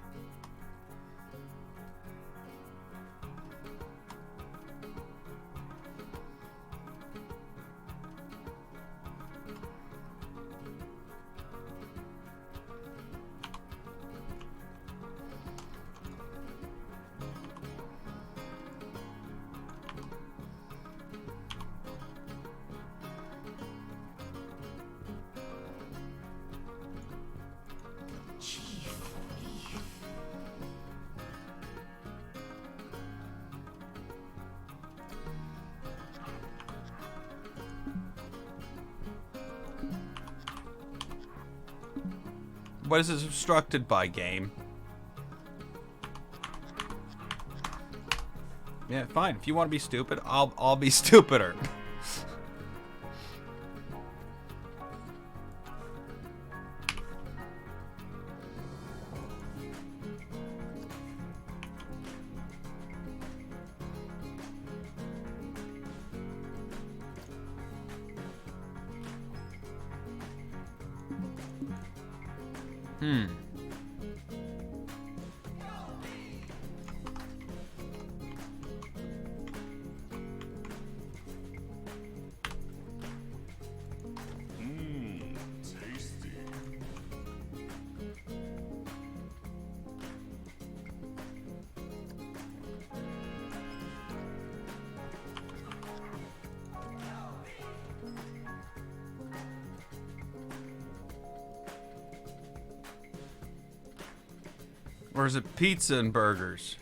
What is this obstructed by, game? Yeah, fine. If you want to be stupid, I'll be stupider. Tasty. Or is it pizza and burgers?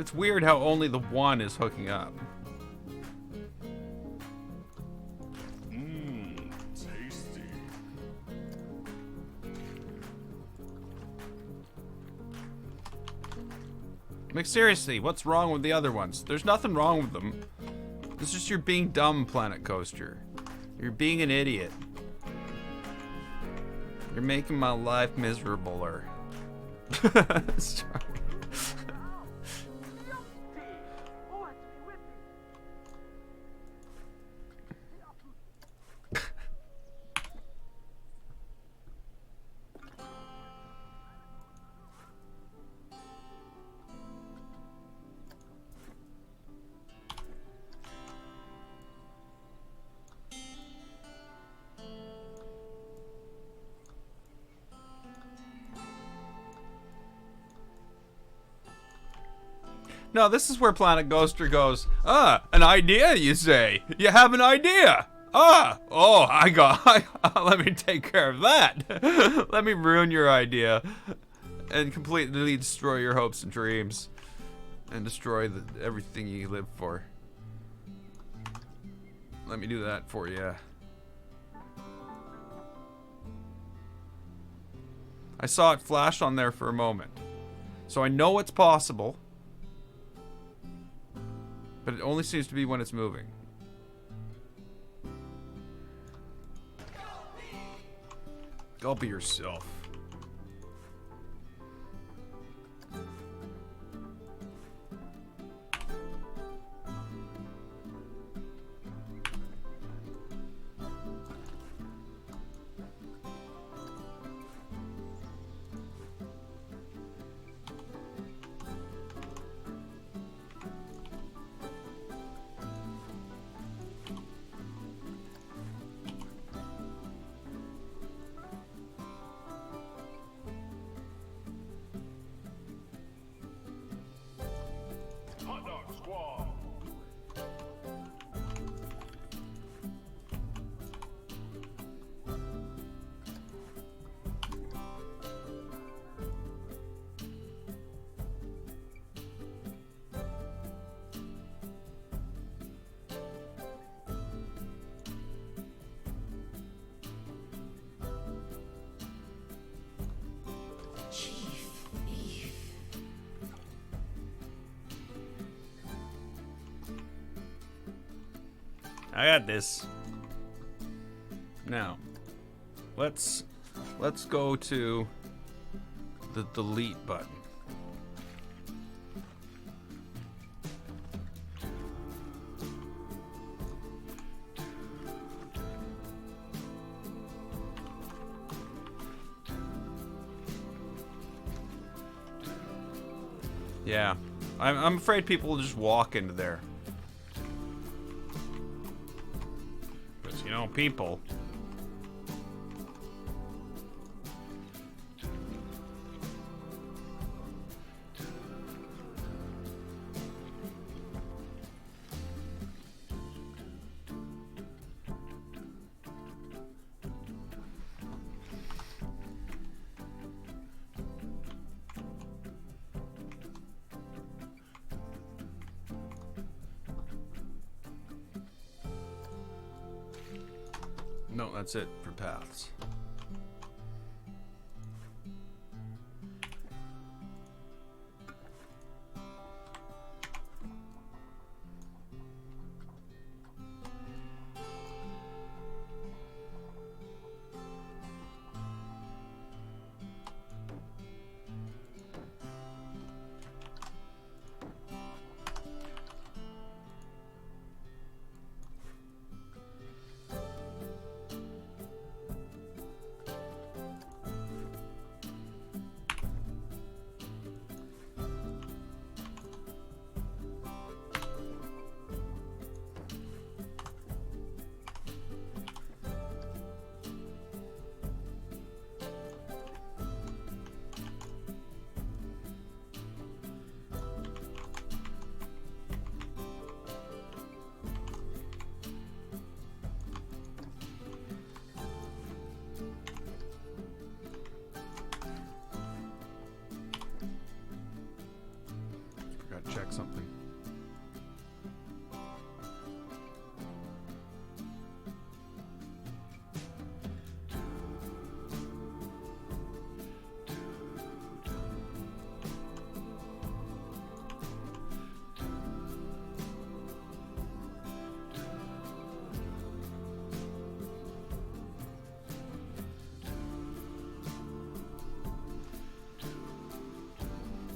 It's weird how only the one is hooking up. Tasty. Like, seriously, what's wrong with the other ones? There's nothing wrong with them. It's just you're being dumb, Planet Coaster. You're being an idiot. You're making my life miserabler. Sorry. No, this is where Planet Ghoster goes, an idea, you say? You have an idea? Let me take care of that. Let me ruin your idea and completely destroy your hopes and dreams and destroy everything you live for. Let me do that for you. I saw it flash on there for a moment. So I know it's possible. But it only seems to be when it's moving. Go be yourself. I got this. Now, let's go to the delete button. Yeah, I'm afraid people will just walk into there. Because, you know, people. No, that's it for paths. Check something.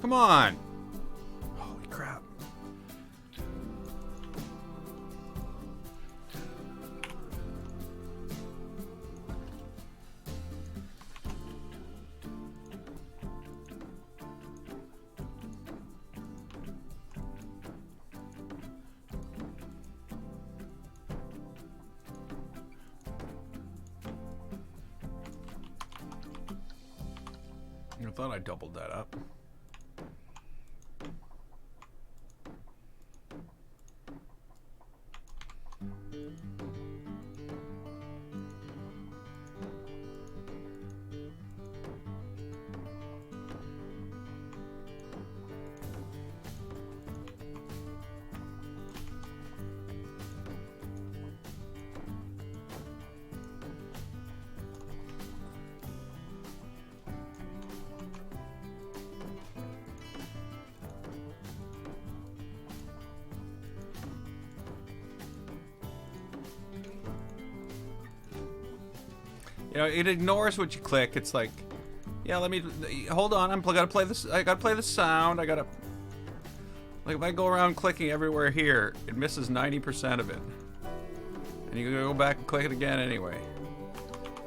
Come on. Holy crap. I thought I doubled that up. You know, it ignores what you click. It's like, yeah, let me hold on. I gotta play this. I gotta play the sound. I gotta, like, if I go around clicking everywhere here, it misses 90% of it. And you gotta go back and click it again anyway.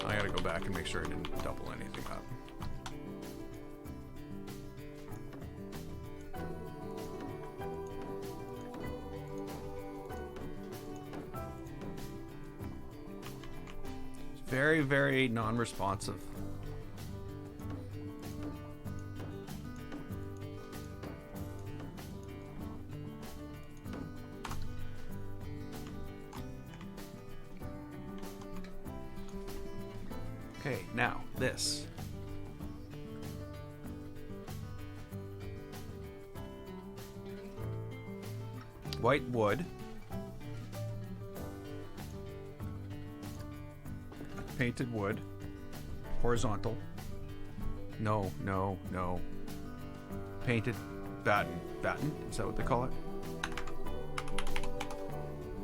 I gotta go back and make sure I didn't double anything up. Very, very non-responsive. Okay, now this. White wood. Painted wood. Horizontal. No, no, no. Painted batten. Batten? Is that what they call it?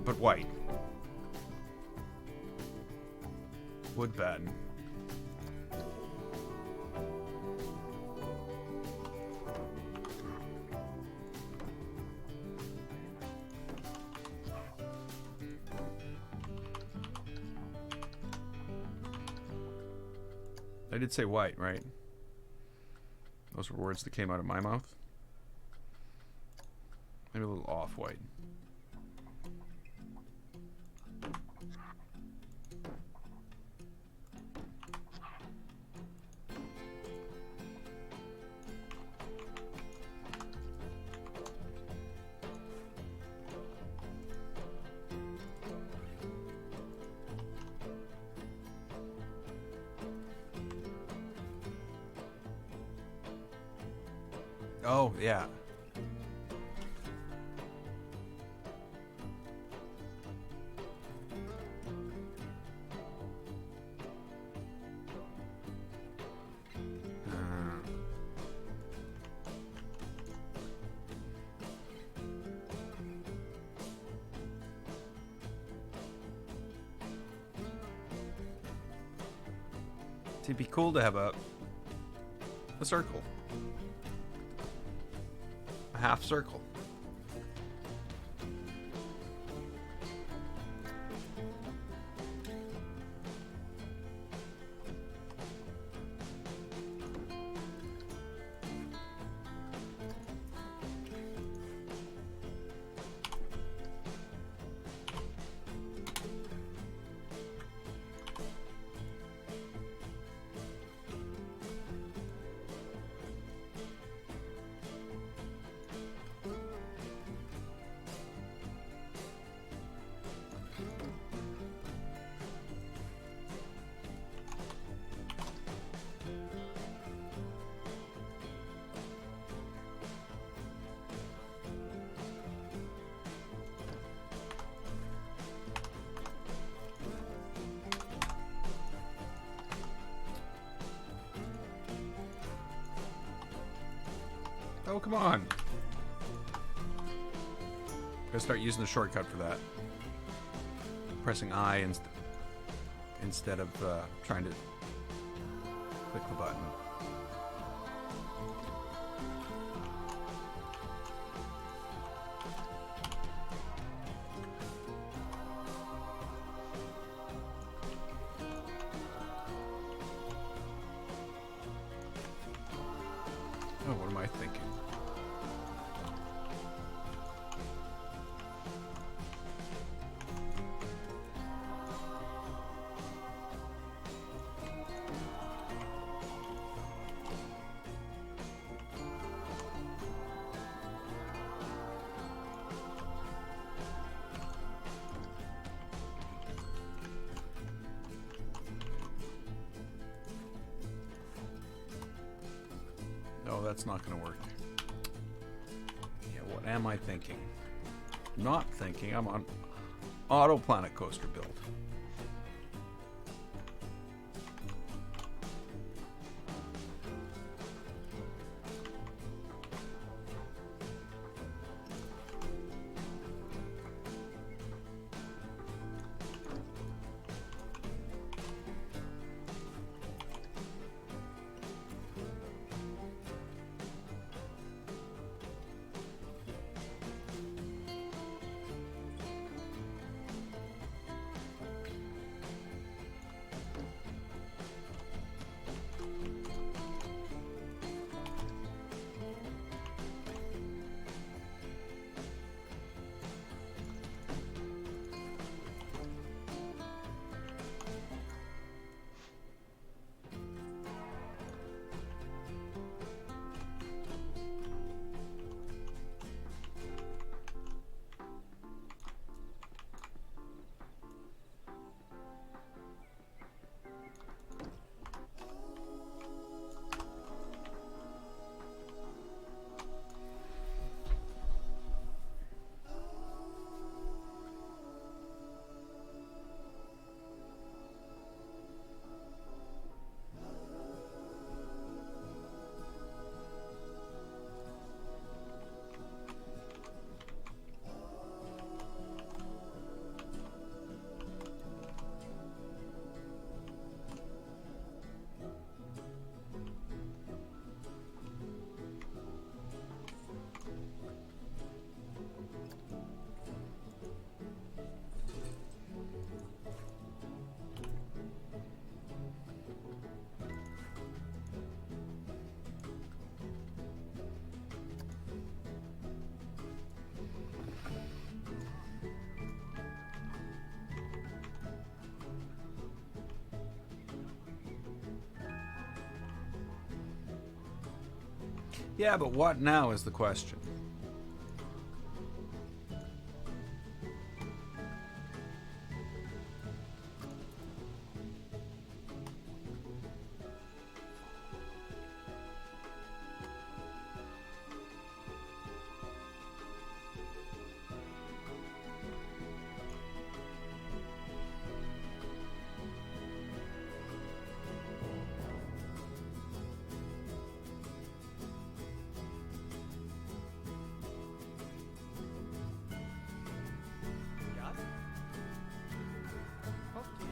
But white. Wood batten. I did say white, right? Those were words that came out of my mouth. Maybe a little off-white. Oh, yeah. It'd be cool to have a circle. A half circle. Oh, come on. Gotta start using the shortcut for that. Pressing I instead of trying to click the button. Oh, what am I thinking? No, that's not going to work. Yeah, what am I thinking? Not thinking. I'm on Auto Planet Coaster build. Yeah, but what now is the question. Ja? Okay.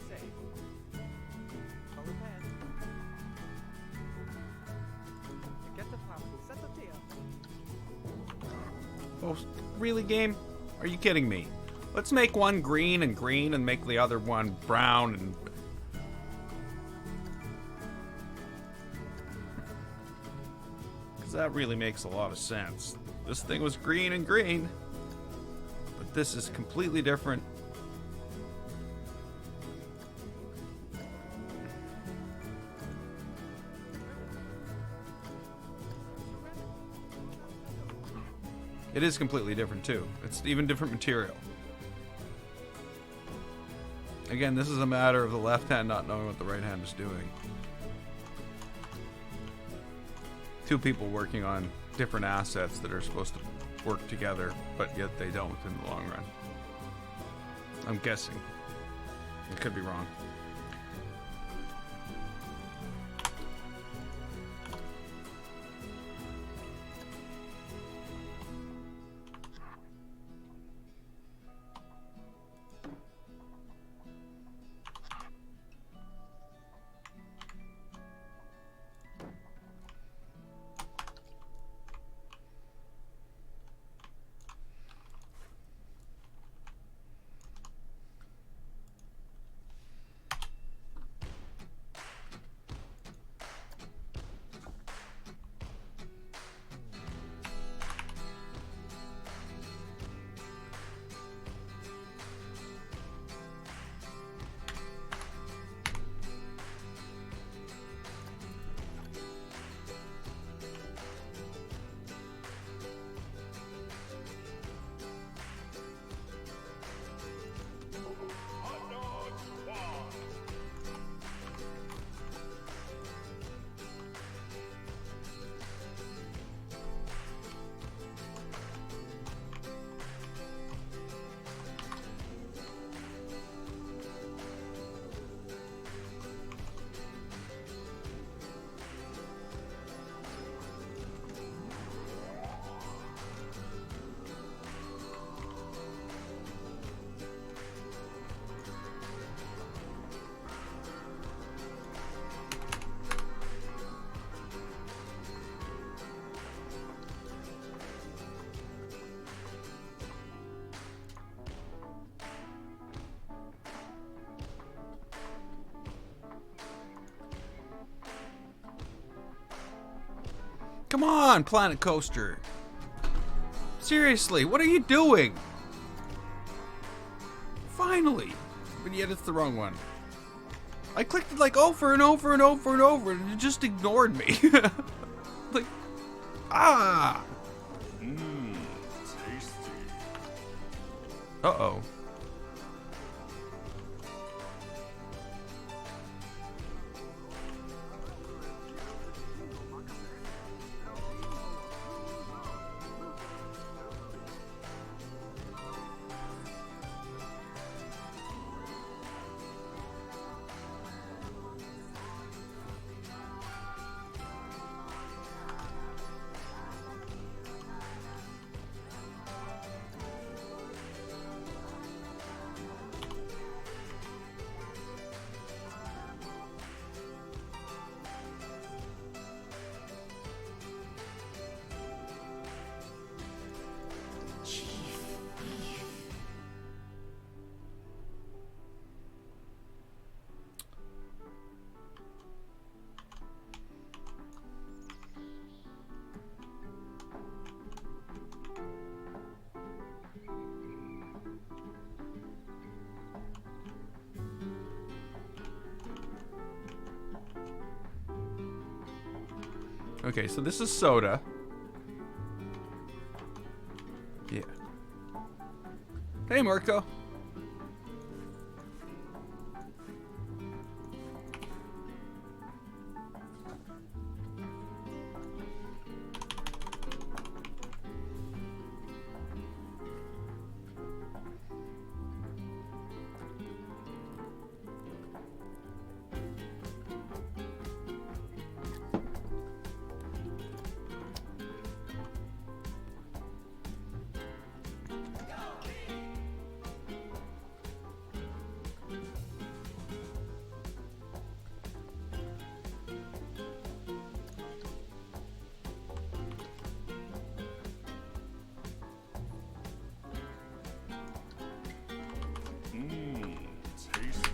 Say. Kom op hen. Ik heb de vraag. Zet het neer. Oh, really, game? Are you kidding me? Let's make one green and make the other one brown and... Because that really makes a lot of sense. This thing was green, but this is completely different. It is completely different too. It's even different material. Again, this is a matter of the left hand not knowing what the right hand is doing. Two people working on different assets that are supposed to work together, but yet they don't in the long run. I'm guessing. I could be wrong. Come on, Planet Coaster. Seriously, what are you doing? Finally. But yet it's the wrong one. I clicked it like over and over and over and over and it just ignored me. Like, ah. Tasty. Uh-oh. Okay, so this is soda. Yeah. Hey, Mirko. Mmm, tasty.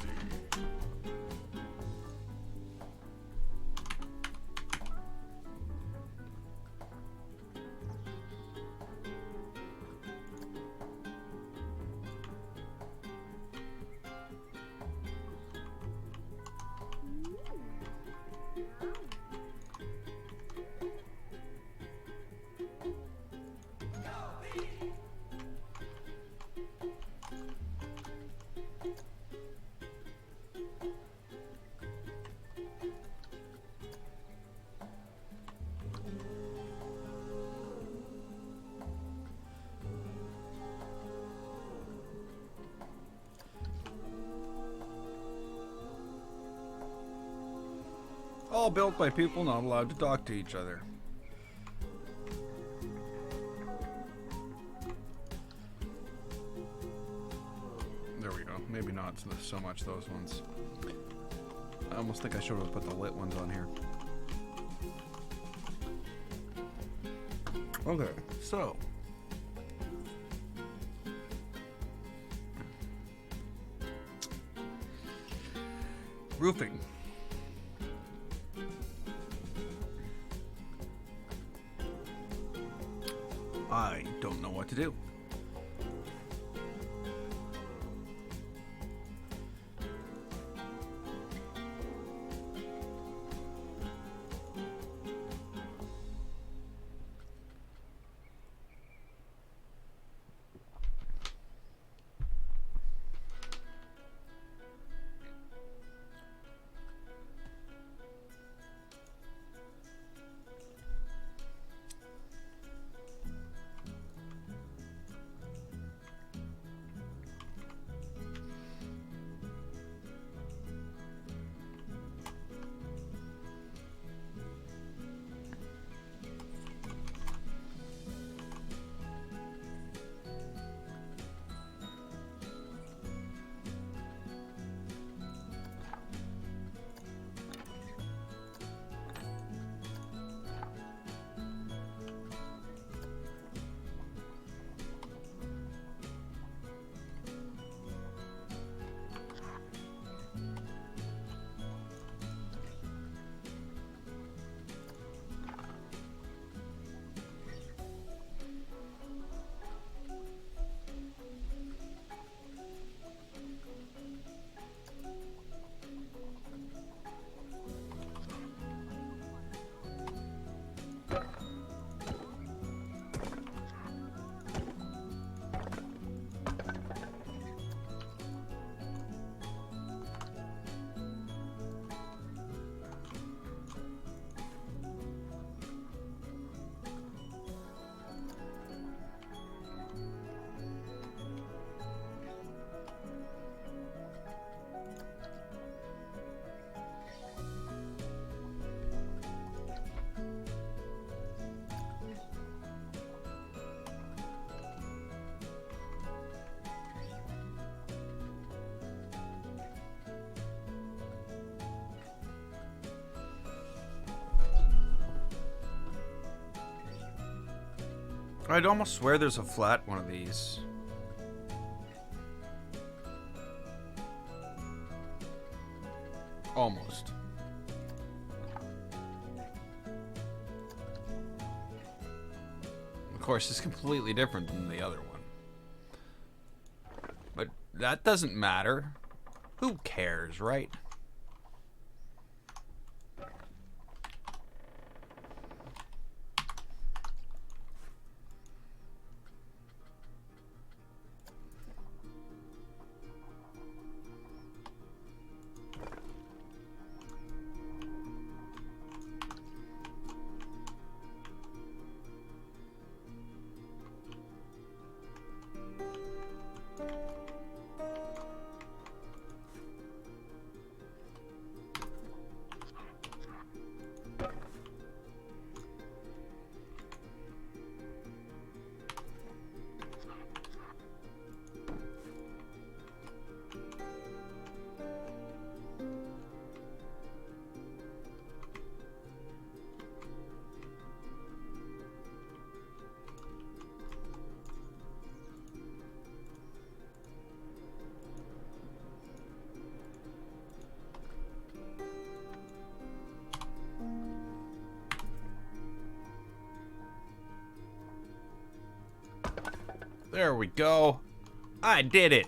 All built by people not allowed to talk to each other. There we go. Maybe not so much those ones. I almost think I should have put the lit ones on here. Okay, so. Roofing. I don't know what to do. I'd almost swear there's a flat one of these. Almost. Of course, it's completely different than the other one. But that doesn't matter. Who cares, right? There we go. I did it.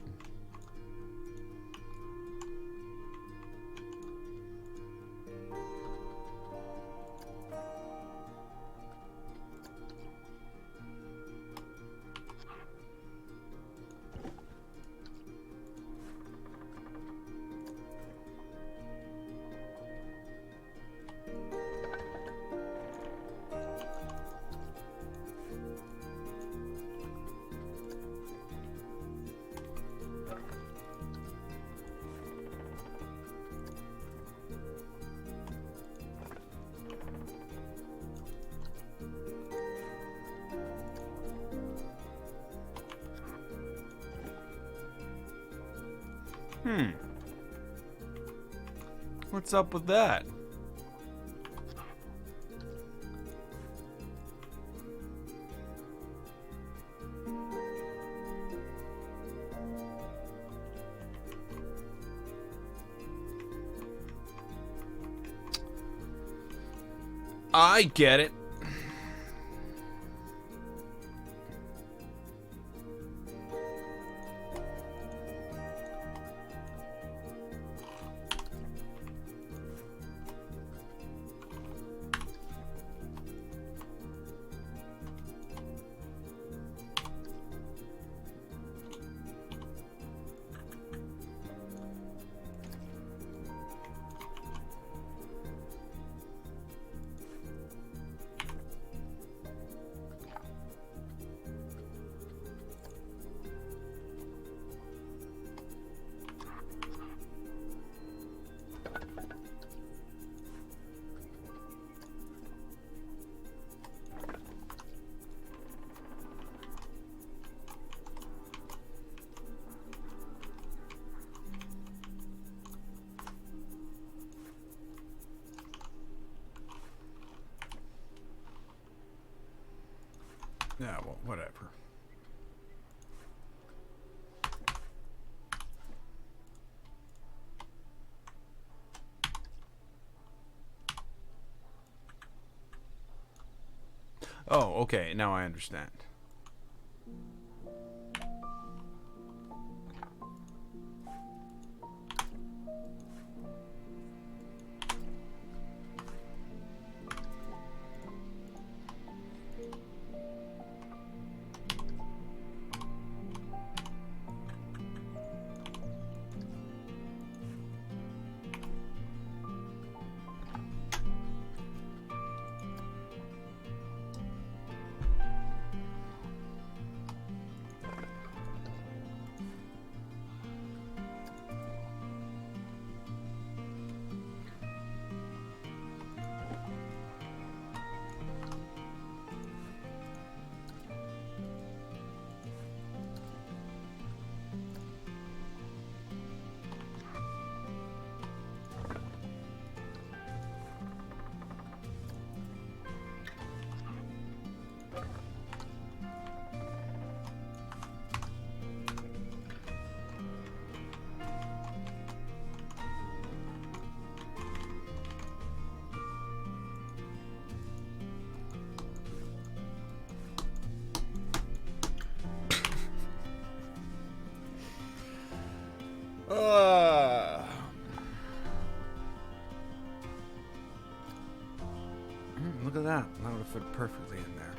What's up with that? I get it. Yeah, well, whatever. Oh, okay. Now I understand. Look at that. That would have fit perfectly in there.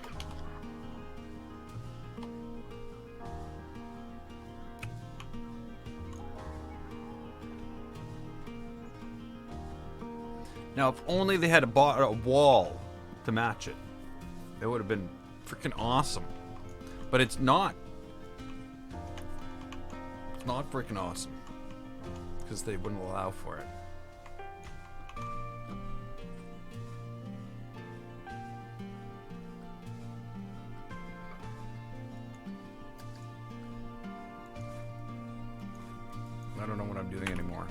Now, if only they had bought a wall to match it, it would have been freaking awesome. But it's not. It's not freaking awesome. Because they wouldn't allow for it. I don't know what I'm doing anymore.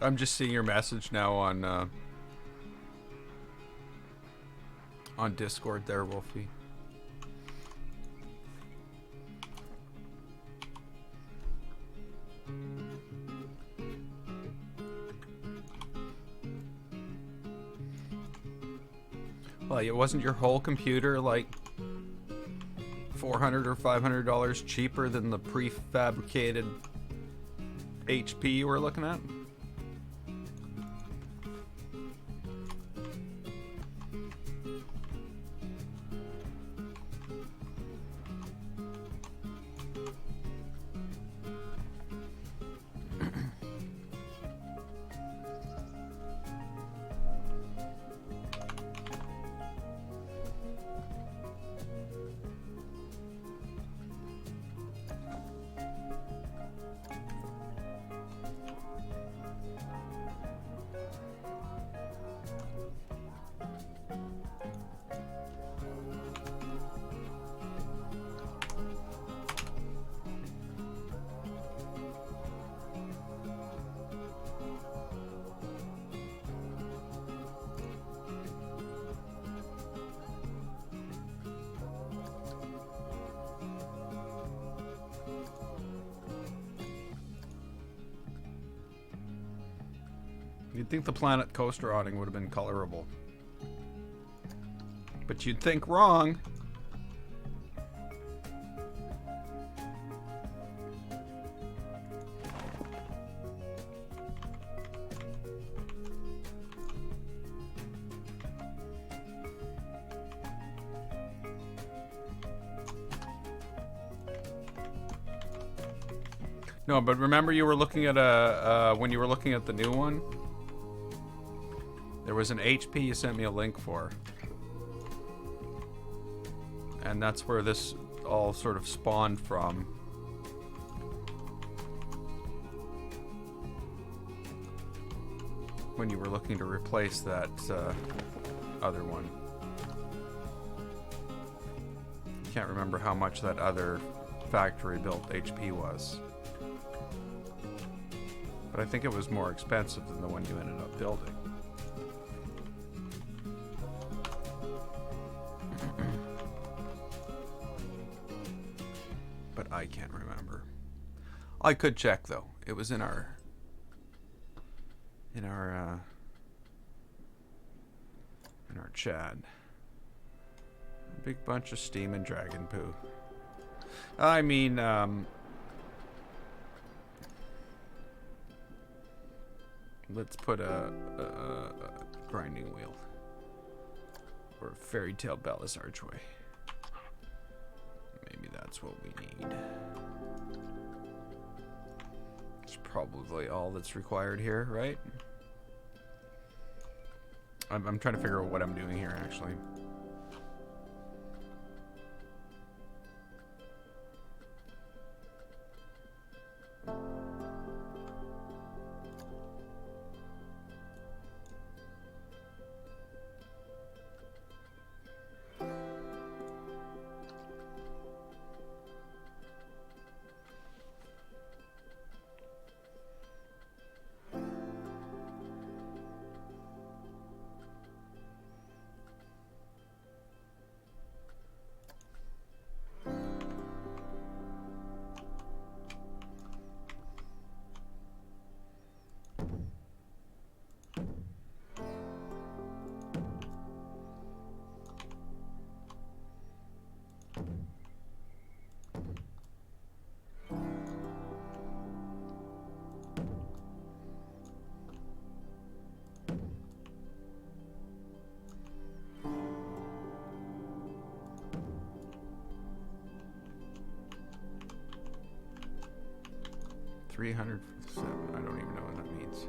I'm just seeing your message now on Discord there, Wolfie. Well, it wasn't your whole computer like $400 or $500 cheaper than the prefabricated HP you were looking at? You'd think the Planet Coaster awning would have been colorable. But you'd think wrong. No, but remember you were looking at when you were looking at the new one? There was an HP you sent me a link for. And that's where this all sort of spawned from. When you were looking to replace that other one. Can't remember how much that other factory built HP was. But I think it was more expensive than the one you ended up building. But I can't remember. I could check though. It was in our chat. A big bunch of steam and dragon poo. I mean, let's put a grinding wheel or a fairy tale Bellis archway. Maybe that's what we need. It's probably all that's required here, right? I'm trying to figure out what I'm doing here, actually. $307. I don't even know what that means.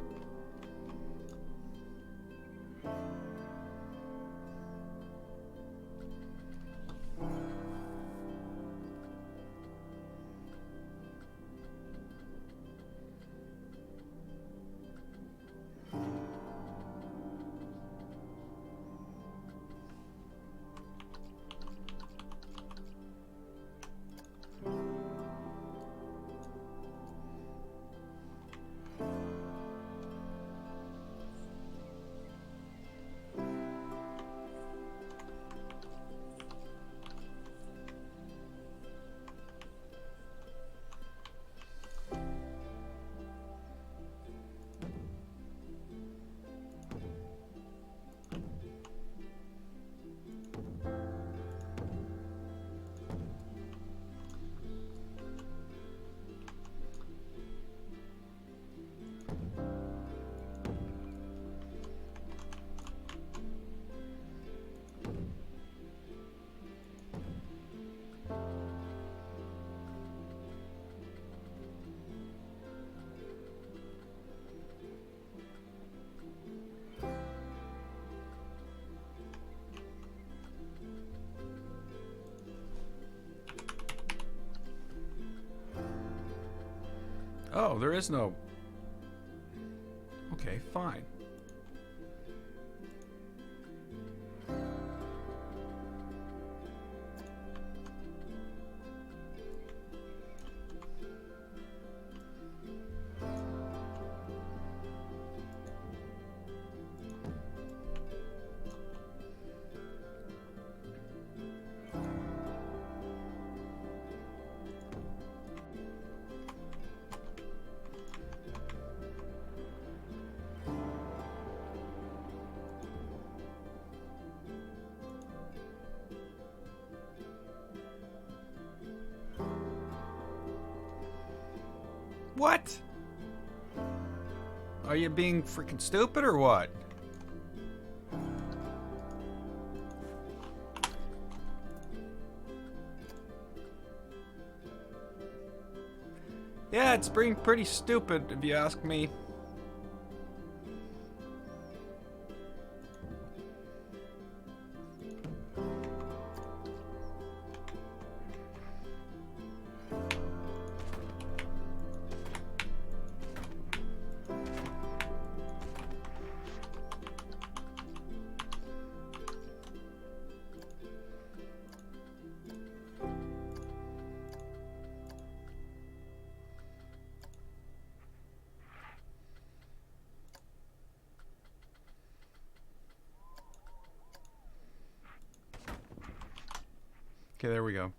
Oh, there is no... Okay, fine. What? Are you being freaking stupid or what? Yeah, it's being pretty stupid if you ask me. Okay, there we go.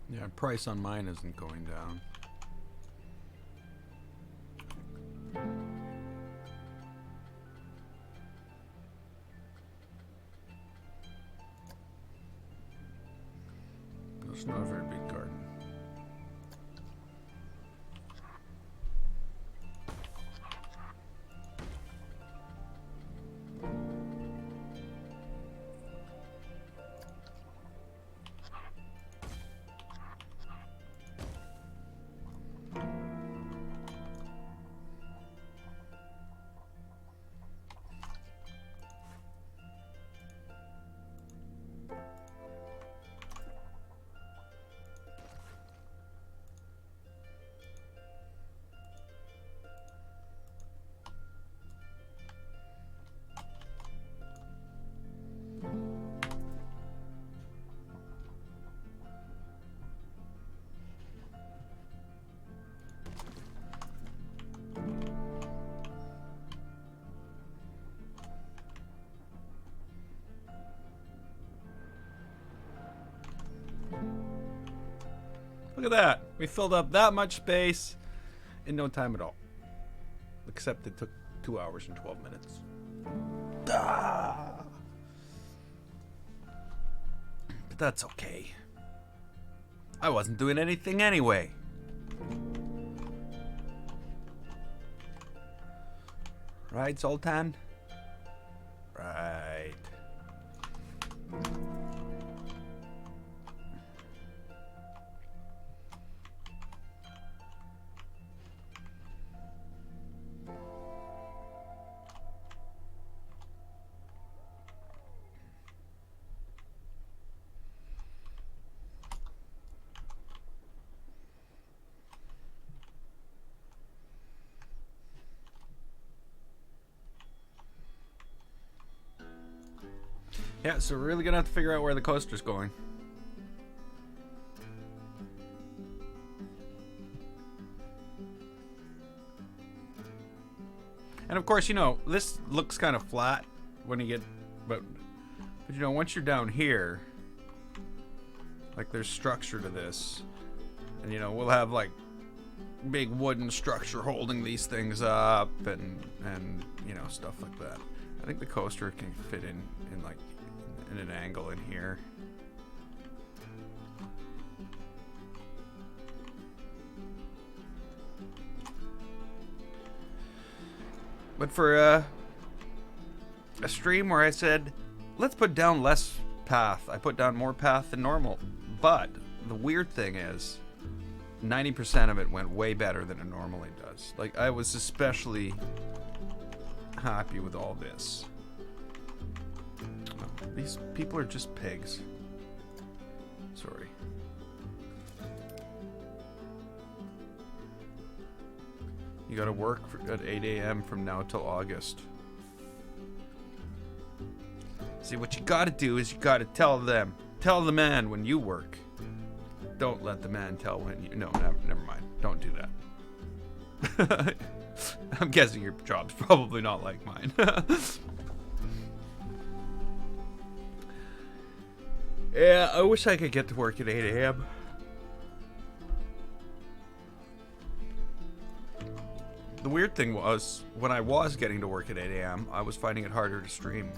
Yeah, price on mine isn't going down. It's not a very big garden. Look at that. We filled up that much space in no time at all. Except it took 2 hours and 12 minutes. Ah. But that's okay. I wasn't doing anything anyway. Right, Zoltan? Right. Yeah, so we're really gonna have to figure out where the coaster's going. And of course, you know, this looks kind of flat when you get, but you know, once you're down here, like there's structure to this, and you know, we'll have like big wooden structure holding these things up, and you know, stuff like that. I think the coaster can fit in like in an angle in here. But for a stream where I said, let's put down less path, I put down more path than normal. But the weird thing is, 90% of it went way better than it normally does. Like, I was especially happy with all this. These people are just pigs. Sorry. You gotta work at 8 a.m. from now till August. See, what you gotta do is you gotta tell them. Tell the man when you work. Don't let the man tell when you... No, never mind. Don't do that. I'm guessing your job's probably not like mine. Yeah, I wish I could get to work at 8 a.m. The weird thing was, when I was getting to work at 8 a.m., I was finding it harder to stream.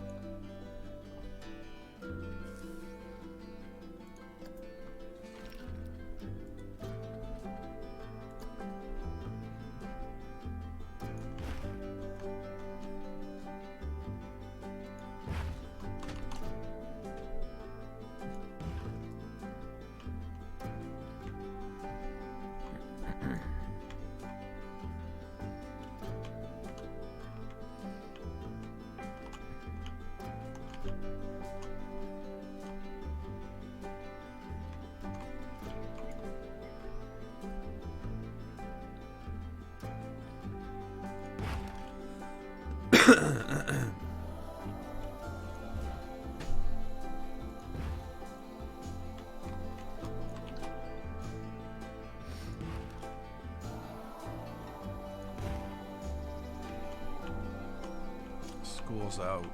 School's out.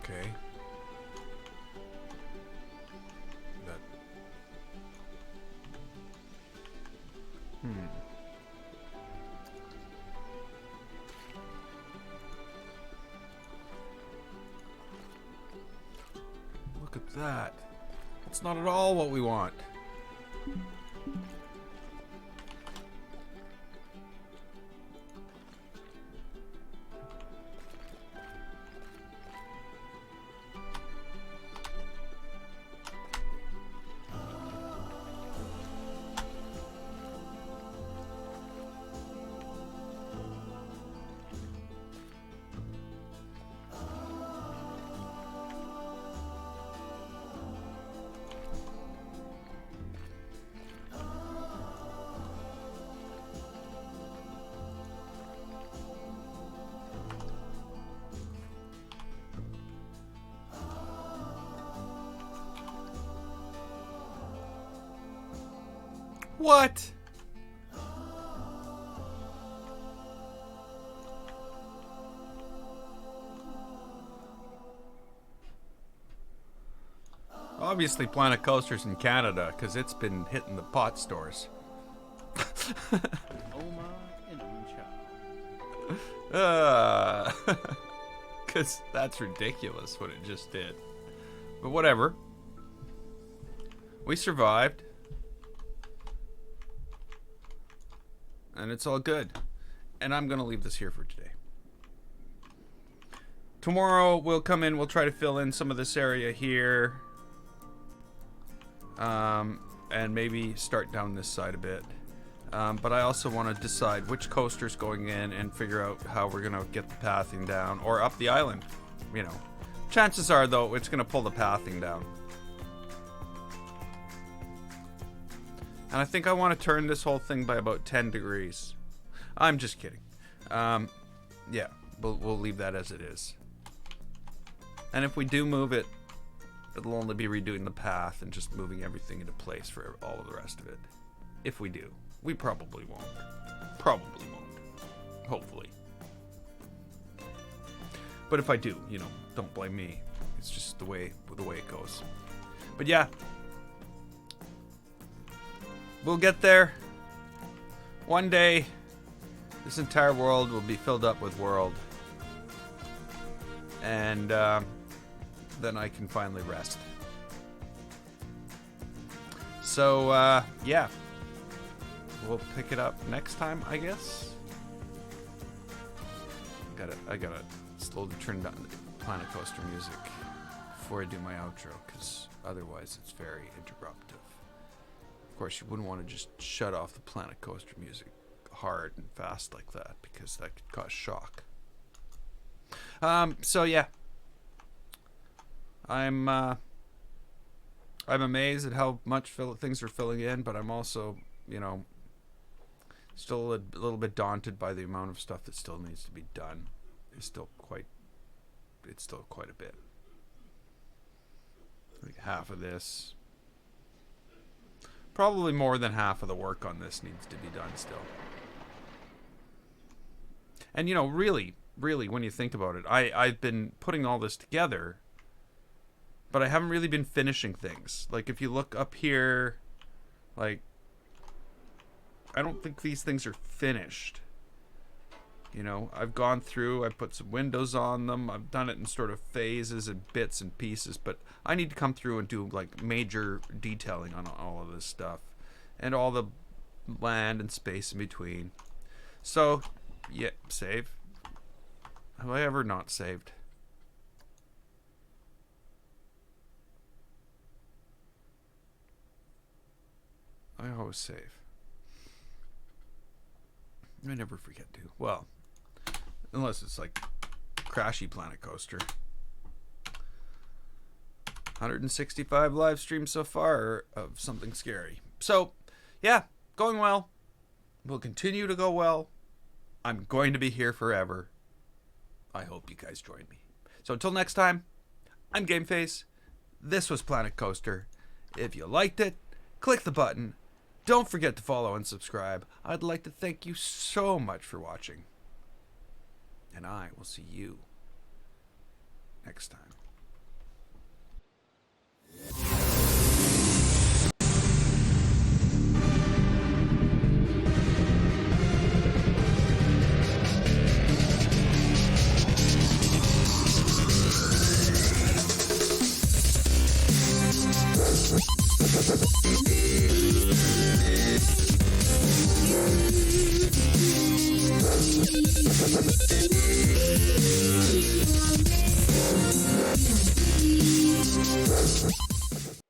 Okay. That. Look at that. That's not at all what we want. What? Obviously Planet Coaster's in Canada, because it's been hitting the pot stores. Oma and Uncha. Because that's ridiculous what it just did. But whatever. We survived. And it's all good. And I'm going to leave this here for today. Tomorrow we'll come in, we'll try to fill in some of this area here. And maybe start down this side a bit. But I also want to decide which coaster's going in and figure out how we're going to get the pathing down. Or up the island, you know. Chances are, though, it's going to pull the pathing down. And I think I want to turn this whole thing by about 10 degrees. I'm just kidding. yeah, we'll leave that as it is. And if we do move it, it'll only be redoing the path and just moving everything into place for all of the rest of it. If we do. We probably won't. Probably won't. Hopefully. But if I do, you know, don't blame me. It's just the way it goes. But yeah. We'll get there. One day, this entire world will be filled up with world. And then I can finally rest. So, yeah. We'll pick it up next time, I guess. I gotta slowly turn down the Planet Coaster music before I do my outro, because otherwise it's very interruptive. Of course, you wouldn't want to just shut off the Planet Coaster music hard and fast like that, because that could cause shock. So yeah. I'm amazed at how much things are filling in, but I'm also, you know, still a little bit daunted by the amount of stuff that still needs to be done. It's still quite a bit. Like half of this. Probably more than half of the work on this needs to be done still. And you know, really, when you think about it, I've been putting all this together, but I haven't really been finishing things. Like, if you look up here, like, I don't think these things are finished. You know, I've gone through, I've put some windows on them, I've done it in sort of phases and bits and pieces, but I need to come through and do, like, major detailing on all of this stuff. And all the land and space in between. So, yeah, save. Have I ever not saved? I always save. I never forget to. Well, unless it's like Crashy Planet Coaster. 165 live streams so far of something scary. So, yeah, going well. Will continue to go well. I'm going to be here forever. I hope you guys join me. So until next time, I'm GameFace. This was Planet Coaster. If you liked it, click the button. Don't forget to follow and subscribe. I'd like to thank you so much for watching. And I will see you next time.